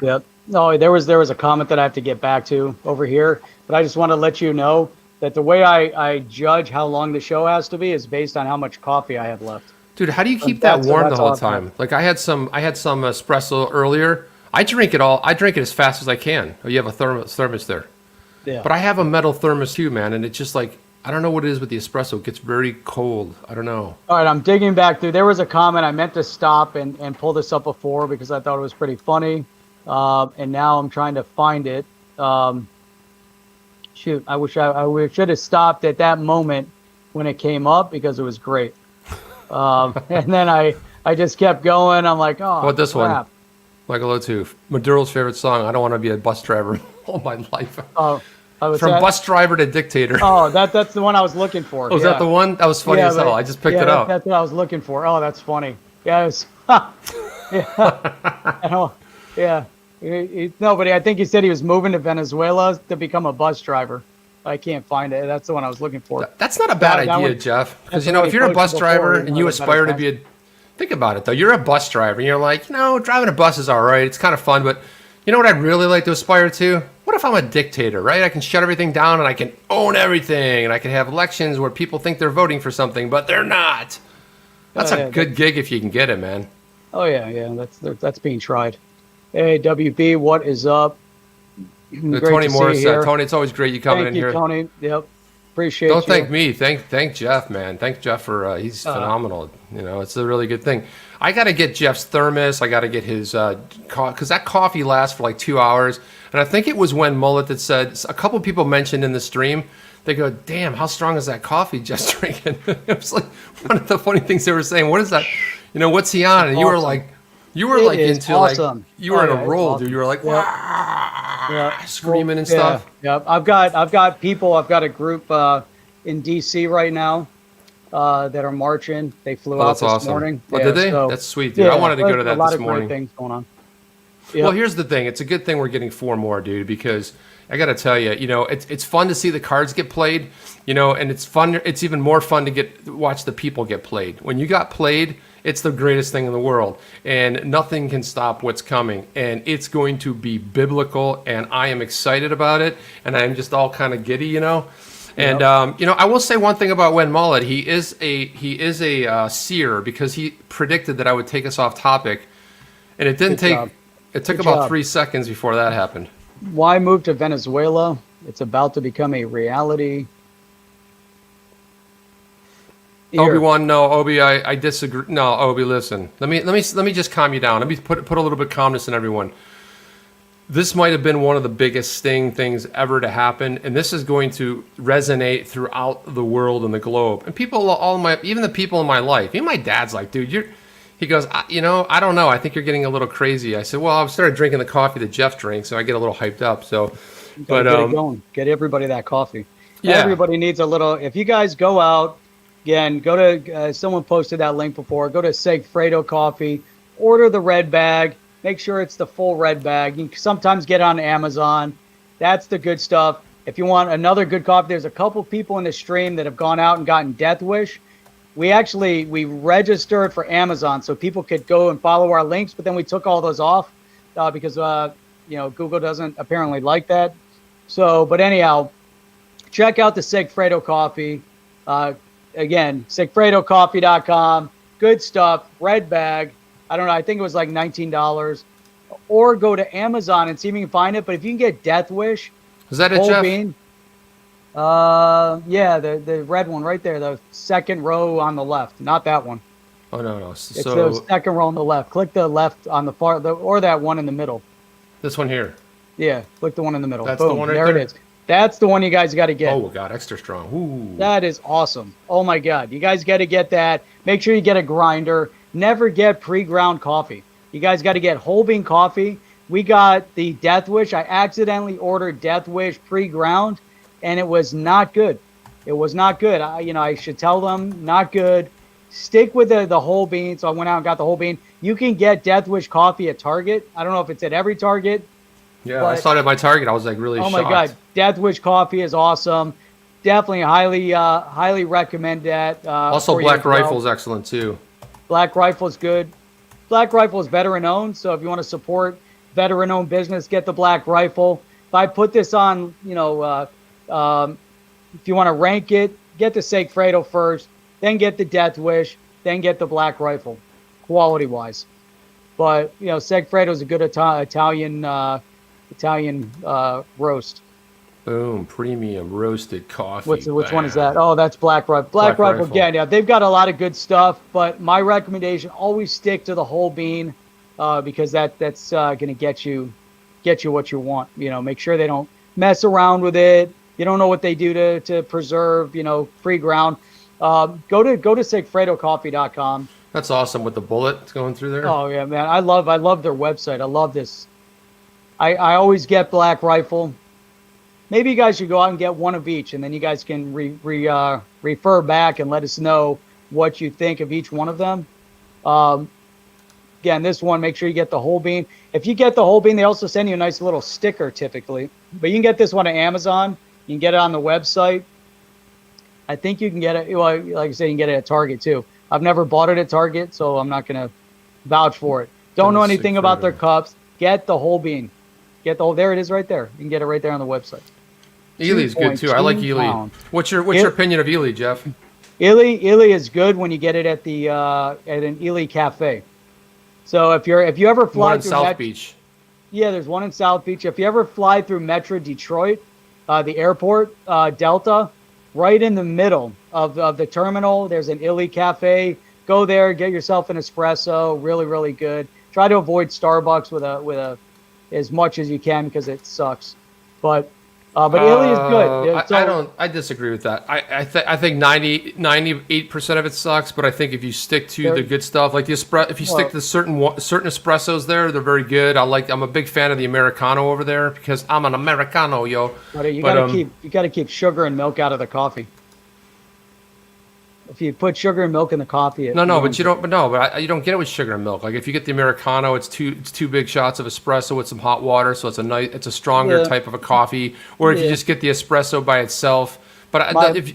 Yep. No, there was a comment that I have to get back to over here, but I just want to let you know that the way I judge how long the show has to be is based on how much coffee I have left. Dude, how do you keep that warm the whole time? Like I had some espresso earlier. I drink it as fast as I can. Oh, you have a thermos there. Yeah. But I have a metal thermos too, man, and it's just like I don't know what it is with the espresso. It gets very cold. I don't know. All right, I'm digging back through. There was a comment I meant to stop and pull this up before because I thought it was pretty funny, and now I'm trying to find it. Shoot, I wish I should have stopped at that moment when it came up because it was great. And then I just kept going. I'm like, oh, what this crap. one? Michael O2, Maduro's favorite song. I don't want to be a bus driver all my life. Oh, from bus driver to dictator. Oh, that's the one I was looking for. Oh, was that the one? That was funny as hell. I just picked it up. That's what I was looking for. Oh, that's funny. Yeah, yeah. Nobody. I think he said he was moving to Venezuela to become a bus driver. I can't find it. That's the one I was looking for. That's not a bad idea, Jeff. Because if you're a bus driver and you aspire to be think about it though. You're a bus driver and you're like, driving a bus is all right. It's kind of fun, but you know what I'd really like to aspire to? What if I'm a dictator, right? I can shut everything down and I can own everything and I can have elections where people think they're voting for something, but they're not. That's a good gig if you can get it, man. Oh yeah. That's being tried. Hey, WB, what is up? Tony Morris, Tony, it's always great you coming in here. Tony. Yep. Appreciate you. Don't thank me. Thank Jeff, man. Thank Jeff for he's phenomenal. It's a really good thing. I got to get Jeff's thermos. I got to get his because that coffee lasts for like 2 hours. And I think it was when Mullet that said a couple people mentioned in the stream. They go, damn, how strong is that coffee Jeff's drinking? It was like one of the funny things they were saying. What is that? What's he on? And you were like. You were like into awesome. Like you were in a roll, awesome. dude. You were like screaming and stuff. Yeah, I've got people. I've got a group in DC right now that are marching. They flew out this morning. Oh, did they? That's sweet, dude. I wanted to go to that this morning. A lot of great things going on. Yep. Well, here's the thing. It's a good thing we're getting 4 more, dude, because I got to tell you, it's fun to see the cards get played, and it's fun. It's even more fun to watch the people get played. When you got played, it's the greatest thing in the world, and nothing can stop what's coming, and it's going to be biblical, and I am excited about it, and I'm just all kind of giddy, And I will say one thing about Wen Mullet. He is a seer because he predicted that I would take us off topic, and it didn't take. It took about 3 seconds before that happened. Why move to Venezuela? It's about to become a reality. Obi-Wan, no, Obi, I disagree. No, Obi, listen. Let me just calm you down. Let me put a little bit of calmness in everyone. This might have been one of the biggest things ever to happen, and this is going to resonate throughout the world and the globe. And people, even the people in my life, even my dad's like, dude, He goes, you know, I don't know. I think you're getting a little crazy. I said, well, I've started drinking the coffee that Jeff drinks, so I get a little hyped up. So, but Get it going. Get everybody that coffee. yeah, Everybody needs a little. If you guys go out, again, go to, someone posted that link before, go to Segfredo Coffee, order the red bag, make sure it's the full red bag. You can sometimes get it on Amazon. That's the good stuff. If you want another good coffee, there's a couple people in the stream that have gone out and gotten Death Wish. We registered for Amazon so people could go and follow our links, but then we took all those off because Google doesn't apparently like that. So, but anyhow, check out the Segfredo Coffee. Again, segfredocoffee.com. Good stuff. Red bag. I don't know. I think it was like $19. Or go to Amazon and see if you can find it. But if you can get Death Wish, is that it, whole Jeff? bean. Yeah, the red one right there, the second row on the left. Not that one. Oh no. It's the second row on the left. Click the left on the far, or that one in the middle. This one here. Yeah, click the one in the middle. That's Boom, the one right there. there? It is. That's the one you guys got to get. Oh God, extra strong. Ooh. That is awesome. Oh my God, you guys got to get that. Make sure you get a grinder. Never get pre-ground coffee. You guys got to get whole bean coffee. We got the Death Wish. I accidentally ordered Death Wish pre-ground, and it was not good. It was not good. I should tell them not good. Stick with the whole bean. So I went out and got the whole bean. You can get Death Wish coffee at Target. I don't know if it's at every Target. Yeah, I saw it at my Target. I was like really shocked. Oh my God, Death Wish coffee is awesome. Definitely highly recommend that. Also, Black Rifle is excellent too. Black Rifle is good. Black Rifle is veteran owned, so if you want to support veteran owned business, get the Black Rifle. If I put this on, if you want to rank it, get the Segfredo first, then get the Death Wish, then get the Black Rifle, quality wise. But Segfredo is a good Italian roast. Boom, premium roasted coffee. Which one is that? Oh, that's Black Rifle. Black Rifle again. Yeah, they've got a lot of good stuff, but my recommendation, always stick to the whole bean because that's going to get you what you want. Make sure they don't mess around with it. You don't know what they do to preserve, pre-ground. Go to segfredocoffee.com. That's awesome with the bullet going through there. Oh yeah, man. I love their website. I love this. I always get Black Rifle. Maybe you guys should go out and get one of each, and then you guys can refer back and let us know what you think of each one of them. Again, this one, make sure you get the whole bean. If you get the whole bean, they also send you a nice little sticker typically. But you can get this one at Amazon. You can get it on the website. I think you can get it, well, like I say, you can get it at Target too. I've never bought it at Target, so I'm not going to vouch for it. Don't know anything about their cups. Get the whole bean. There it is right there. You can get it right there on the website. Ely's good too. I like Ely. What's your opinion of Ely, Jeff? Ely is good when you get it at an Ely cafe. So if you ever fly through South Beach. Yeah, there's one in South Beach. If you ever fly through Metro Detroit, the airport, Delta, right in the middle of the terminal, there's an Ely cafe. Go there, get yourself an espresso. Really, really good. Try to avoid Starbucks with a as much as you can because it sucks. But Ely is good. I disagree with that. I think 98% of it sucks, but I think if you stick to the good stuff, like if you stick to certain espressos there, they're very good. I'm a big fan of the Americano over there because I'm an Americano, yo. But you gotta keep sugar and milk out of the coffee. If you put sugar and milk in the coffee, you don't get it with sugar and milk. Like if you get the Americano, it's two big shots of espresso with some hot water, so it's a stronger type of a coffee. Or if you just get the espresso by itself. But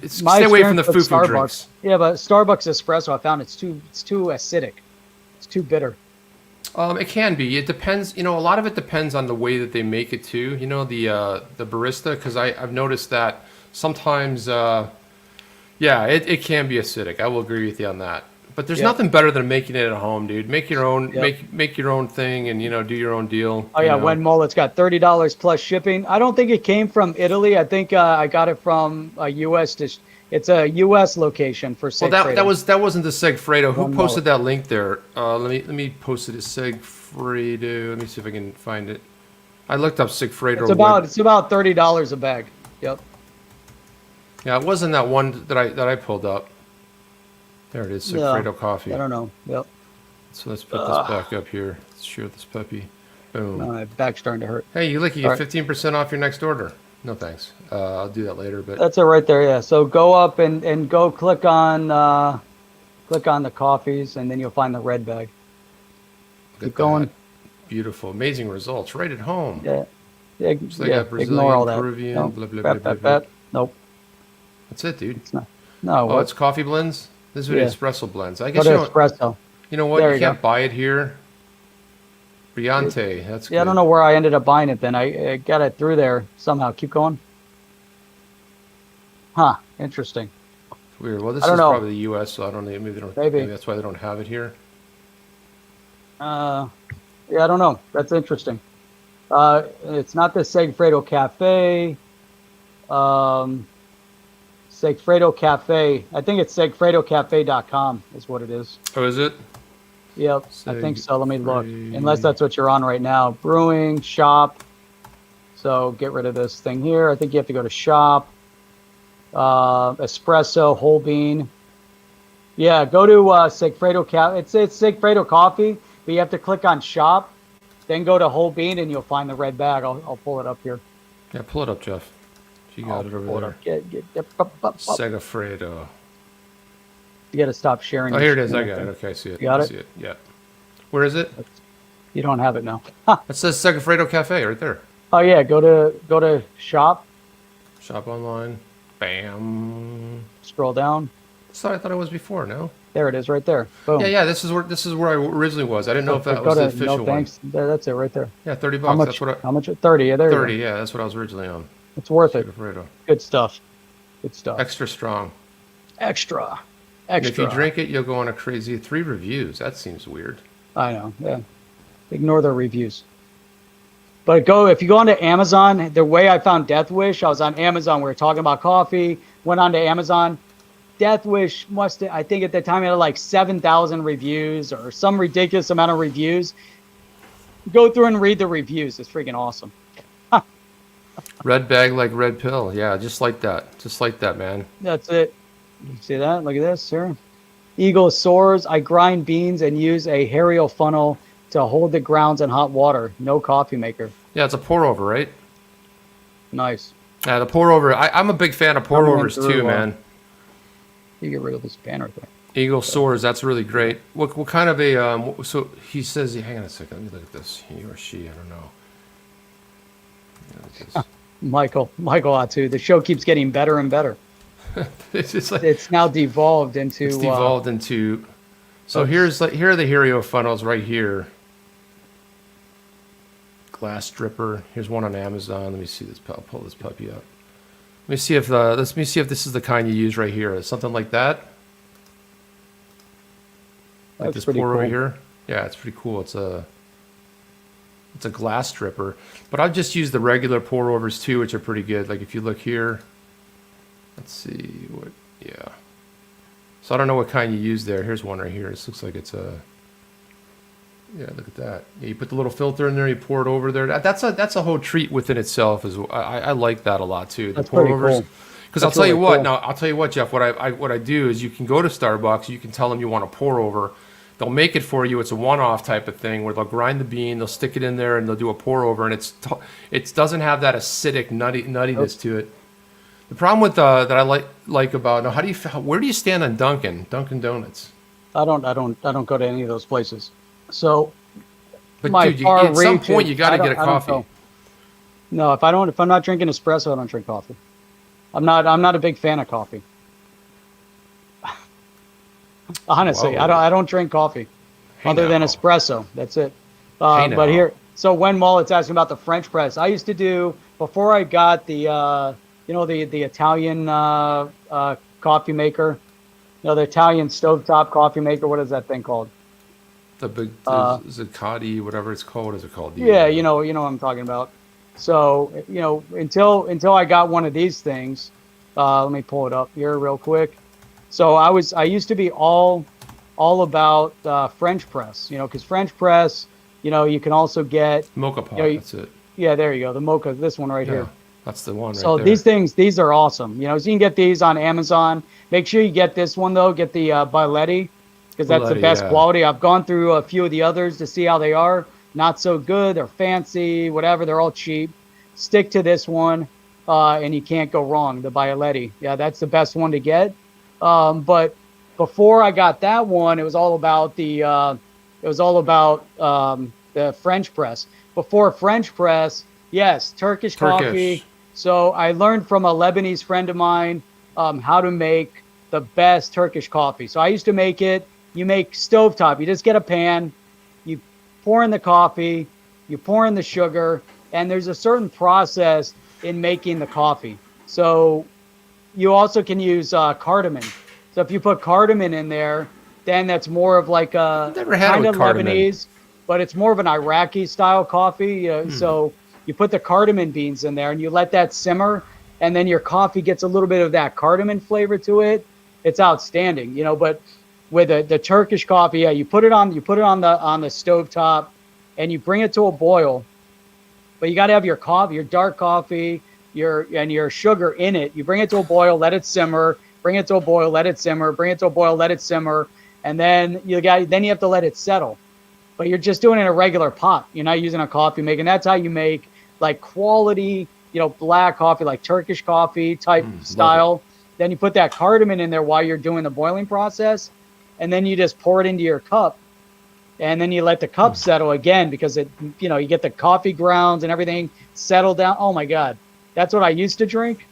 stay away from the foo-foo drinks. Yeah, but Starbucks espresso, I found it's too acidic. It's too bitter. It can be. It depends. A lot of it depends on the way that they make it too. The barista, because I've noticed that sometimes. Yeah, it can be acidic. I will agree with you on that. But there's nothing better than making it at home, dude. Make your own, make your own thing, and do your own deal. Oh yeah, Wen Mullet's got $30 plus shipping. I don't think it came from Italy. I think I got it from a U.S. It's a U.S. location for Segfredo. Well, that wasn't the Segfredo. Who posted that link there? Let me post it as Segfredo. Let me see if I can find it. I looked up Segfredo. It's about $30 a bag. Yep. Yeah, it wasn't that one that I pulled up. There it is, Segfredo coffee. I don't know. Yep. So let's put this back up here. Let's share this puppy. Boom. My back's starting to hurt. Hey, you All get right. 15% off your next order. No thanks. I'll do that later. But That's it right there. Yeah. So go up and go click on the coffees, and then you'll find the red bag. look Keep at going. that. Beautiful, amazing results right at home. Yeah. Yeah. So they Yeah. got Brazilian, Ignore all that. Peruvian, No. blah, blah, Bap, blah, bap, blah, bap. Nope. That's it, dude. It's not. No. Oh, it's coffee blends. This is Yeah. espresso blends. I Go guess to you don't. espresso. You know what? There You you can't go. buy it here. Briante. That's Yeah. I good. don't know where I ended up buying it. Then I got it through there somehow. Keep going. Huh. Interesting. Weird. Well, this I is don't know. probably the U.S., so I don't know. Maybe they don't. Maybe. Maybe that's why they don't have it here. Yeah. I don't know. That's interesting. It's not the Segfredo Cafe. Segfredo Cafe. I think it's segfredocafe.com is what it is. Oh, is it? Yep, I think so. Let me look. Segfredo. Unless that's what you're on right now. Brewing, shop. So get rid of this thing here. I think you have to go to shop. Espresso, whole bean. Yeah, go to Segfredo Cafe. It's Segfredo Coffee, but you have to click on shop. Then go to whole bean and you'll find the red bag. I'll pull it up here. Yeah, pull it up, Jeff. You got it over Pull there. up. Get, up. Segafredo. You got to stop sharing. Oh, your here it is. I screen got it. there. Okay, I see it. You got I it? see it. Yeah. Where is it? You don't have it now. It says Segafredo Cafe right there. Oh yeah, go to shop. Shop online. Bam. Scroll down. That's what I thought it was before. No. There it is, right there. Boom. Yeah, yeah. This is where I originally was. I didn't know if that Go was the to official no one. thanks. There, that's it, right there. Yeah, $30. How much? That's what. How much? 30. Yeah, there. 30. You go. Yeah, that's what I was originally on. It's worth it. Segafredo. Good stuff. Good stuff. Extra strong. Extra. And Extra. if you drink it, you'll go on a crazy 3 reviews. That seems weird. I know. Yeah. Ignore their reviews. But if you go onto Amazon, the way I found Death Wish, I was on Amazon. We were talking about coffee. Went onto Amazon. Death Wish I think at the time it had like 7,000 reviews or some ridiculous amount of reviews. Go through and read the reviews. It's freaking awesome. Red bag like red pill. Yeah, just like that. Just like that, man. That's it. You see that? Look at this here. Eagle soars. I grind beans and use a Hario funnel to hold the grounds in hot water. No coffee maker. Yeah, it's a pour over, right? Nice. Yeah, the pour over. I'm a big fan of pour overs too, man. You get rid of this banner thing. Eagle soars. That's really great. What kind of a so he says? Hang on a second. Let me look at this. He or she? I don't know. Yeah, Michael Atu. The show keeps getting better and better. it's just like It's now devolved into. it's devolved into. So here are the Hario funnels right here. Glass stripper. Here's one on Amazon. Let me see this. I'll pull this puppy up. Let me see if this is the kind you use right here. Something like that. Like That's this pretty pour over cool. here. Yeah, it's pretty cool. It's a glass stripper. But I've just used the regular pour overs too, which are pretty good. Like if you look here, let's see what. Yeah. So I don't know what kind you use there. Here's one right here. This looks like it's a. Yeah, look at that. Yeah, you put the little filter in there. You pour it over there. That's a whole treat within itself. I like that a lot too. The That's pour pretty overs. cool. Because I'll That's tell you really what. cool. Now I'll tell you what, Jeff. What I do is you can go to Starbucks. You can tell them you want a pour over. They'll make it for you. It's a one-off type of thing where they'll grind the bean. They'll stick it in there and they'll do a pour over. And it doesn't have that acidic nuttiness to it. The problem with that I like about now, where do you stand on Dunkin' Donuts? I don't go to any of those places. So But my dude, far at some reach point is- you got to I get a don't- I don't coffee. go. No, if I'm not drinking espresso, I don't drink coffee. I'm not a big fan of coffee. Honestly, Wow. I don't drink coffee Hey other than now. espresso. That's it. Hey But now. here, so when Mullet's asking about the French press, I used to do before I got the the Italian coffee maker, the Italian stovetop coffee maker. What is that thing called? The big Zuccotti, whatever it's called. What is it called? Yeah, you know what I'm talking about. So, until I got one of these things, let me pull it up here real quick. So I used to be all about French press, because French press, you can also get, Mocha pot. That's it. yeah, there you go, the mocha, this one right Yeah, here. that's the one. So right there. these are awesome. So you can get these on Amazon. Make sure you get this one though. Get the Bialetti. because that's the Bloody, best yeah. quality. I've gone through a few of the others to see how they are. Not so good. They're fancy, whatever. They're all cheap. Stick to this one, and you can't go wrong. The Bialetti. Yeah, that's the best one to get. But before I got that one, it was all about the French press. Before French press, yes, Turkish coffee. So I learned from a Lebanese friend of mine how to make the best Turkish coffee. So I used to make it. You make stovetop. You just get a pan, you pour in the coffee, you pour in the sugar, and there's a certain process in making the coffee. So you also can use cardamom. So if you put cardamom in there, then that's more of like a Never had it kind with of cardamom. Lebanese, but it's more of an Iraqi style coffee. So you put the cardamom beans in there and you let that simmer, and then your coffee gets a little bit of that cardamom flavor to it. It's outstanding, but with the Turkish coffee, yeah, you put it on the stovetop and you bring it to a boil. But you got to have your coffee, your dark coffee, your sugar in it. You bring it to a boil, let it simmer, bring it to a boil, let it simmer, bring it to a boil, let it simmer, and then you have to let it settle. But you're just doing it in a regular pot. You're not using a coffee maker. And that's how you make like quality, black coffee, like Turkish coffee type style. Then you put that cardamom in there while you're doing the boiling process, and then you just pour it into your cup. And then you let the cup settle again, because you get the coffee grounds and everything settle down. Oh my God. That's what I used to drink.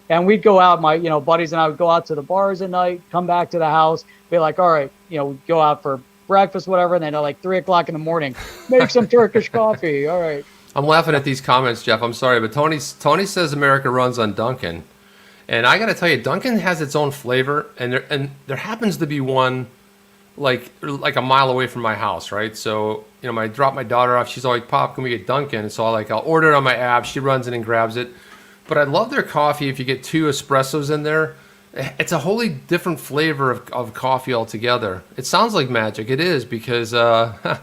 And we'd go out, my, buddies and I would go out to the bars at night, come back to the house, be like, all right, we'd go out for breakfast, whatever. And then at like 3:00 in the morning, make some Turkish coffee. All right. I'm laughing at these comments, Jeff. I'm sorry, but Tony says America runs on Dunkin'. And I got to tell you, Dunkin' has its own flavor. And there happens to be one like a mile away from my house, right? So, I drop my daughter off. She's always, Pop, can we get Dunkin'? And so I'll order it on my app. She runs in and grabs it. But I love their coffee. If you get 2 espressos in there, it's a wholly different flavor of coffee altogether. It sounds like magic. It is, because I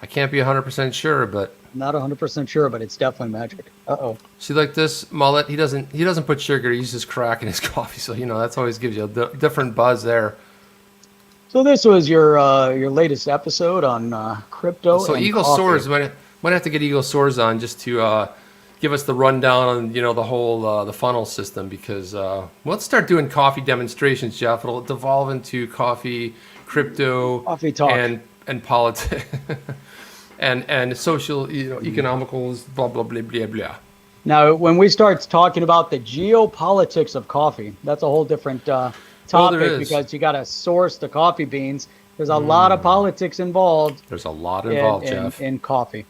can't be 100% sure, but Not 100% sure, but it's definitely magic. Uh-oh. see, like this mullet, he doesn't put sugar. He uses crack in his coffee. So, that always gives you a different buzz there. So this was your latest episode on crypto. So and Eagle coffee. Soars, might have to get Eagle Soars on just to give us the rundown on the whole the funnel system, because let's start doing coffee demonstrations, Jeff. It'll devolve into coffee, crypto, Coffee talk, and politics, and social, economicals, blah blah blah blah blah. Now, when we start talking about the geopolitics of coffee, that's a whole different topic, because you got to source the coffee beans. There's a lot of politics involved. There's a lot involved, Jeff. In coffee.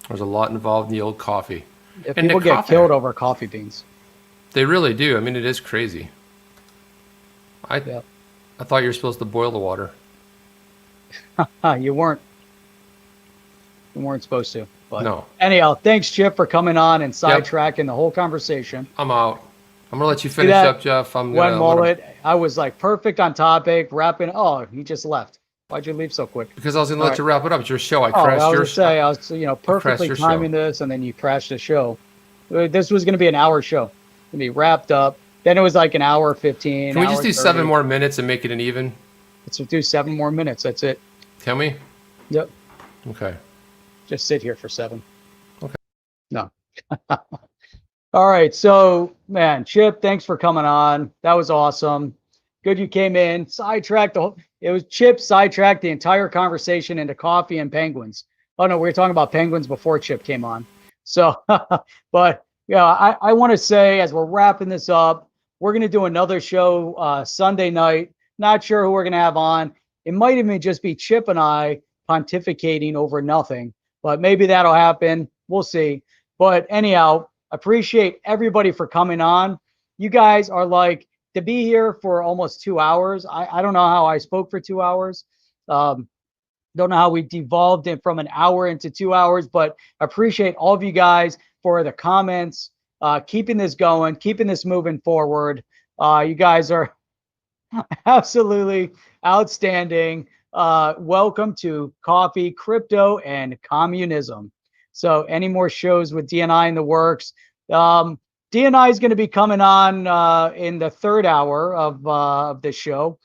There's a lot involved in the old coffee. If people get killed over coffee beans. They really do. I mean, it is crazy. I thought you were supposed to boil the water. You weren't supposed to. But no. Anyhow, thanks, Chip, for coming on and sidetracking the whole conversation. I'm out. I'm gonna let you finish up, Jeff. I was like perfect on topic, wrapping. Oh, he just left. Why'd you leave so quick? Because I was gonna let you wrap it up. It's your show. I was perfectly timing this, and then you crashed the show. This was gonna be an hour show. Gonna be wrapped up. Then it was like an hour 15. Can we just do 7 more minutes and make it an even? Let's do 7 more minutes. That's it. Can we? Yep. Okay. Just sit here for 7. Okay. No. All right. So, man, Chip, thanks for coming on. That was awesome. Good you came in. Chip sidetracked the entire conversation into coffee and penguins. Oh, no, we were talking about penguins before Chip came on. So, but yeah, I want to say, as we're wrapping this up, we're going to do another show Sunday night. Not sure who we're going to have on. It might even just be Chip and I pontificating over nothing, but maybe that'll happen. We'll see. But anyhow, appreciate everybody for coming on. You guys are like, to be here for almost 2 hours. I don't know how I spoke for 2 hours. Don't know how we devolved it from an hour into 2 hours, but appreciate all of you guys for the comments, keeping this going, keeping this moving forward. You guys are absolutely outstanding. Welcome to Coffee, Crypto, and Communism. So any more shows with DNI in the works? DNI is going to be coming on in the 3rd hour of this show.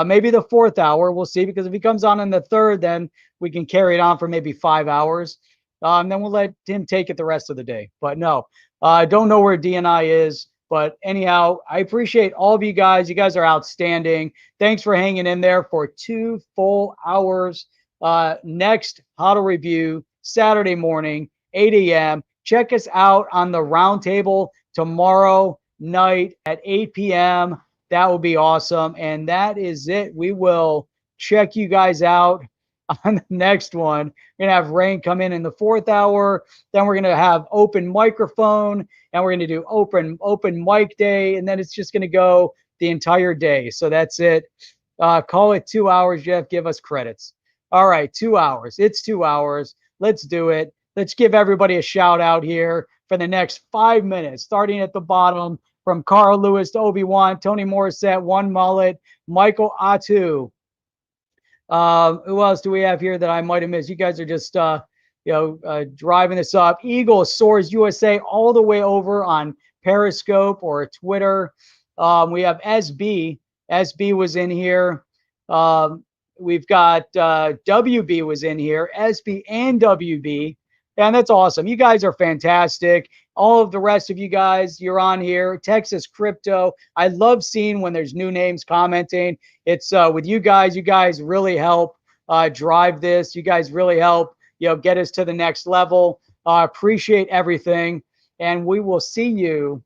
Maybe the 4th hour, we'll see, because if he comes on in the 3rd, then we can carry it on for maybe 5 hours. Then we'll let him take it the rest of the day. But no, I don't know where DNI is. But anyhow, I appreciate all of you guys. You guys are outstanding. Thanks for hanging in there for 2 full hours. Next HODL review, Saturday morning, 8 a.m. Check us out on the roundtable tomorrow night at 8 p.m. That will be awesome. And that is it. We will check you guys out on the next one. We're going to have Rain come in the 4th hour. Then we're going to have open microphone, and we're going to do open mic day. And then it's just going to go the entire day. So that's it. Call it 2 hours, Jeff. Give us credits. All right, 2 hours. It's 2 hours. Let's do it. Let's give everybody a shout out here for the next 5 minutes, starting at the bottom from Carl Lewis to Obi-Wan, Tony Morissette, One Mullet, Michael Atu. Who else do we have here that I might have missed? You guys are just, driving this up. Eagle Soars USA all the way over on Periscope or Twitter. We have SB. SB was in here. We've got WB was in here. SB and WB. And that's awesome. You guys are fantastic. All of the rest of you guys, you're on here. Texas Crypto. I love seeing when there's new names commenting. It's with you guys. You guys really help drive this. You guys really help, get us to the next level. Appreciate everything. And we will see you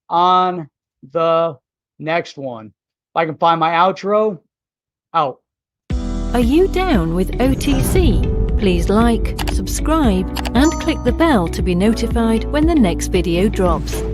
on the next one. If I can find my outro, out. Are you down with OTC? Please like, subscribe, and click the bell to be notified when the next video drops.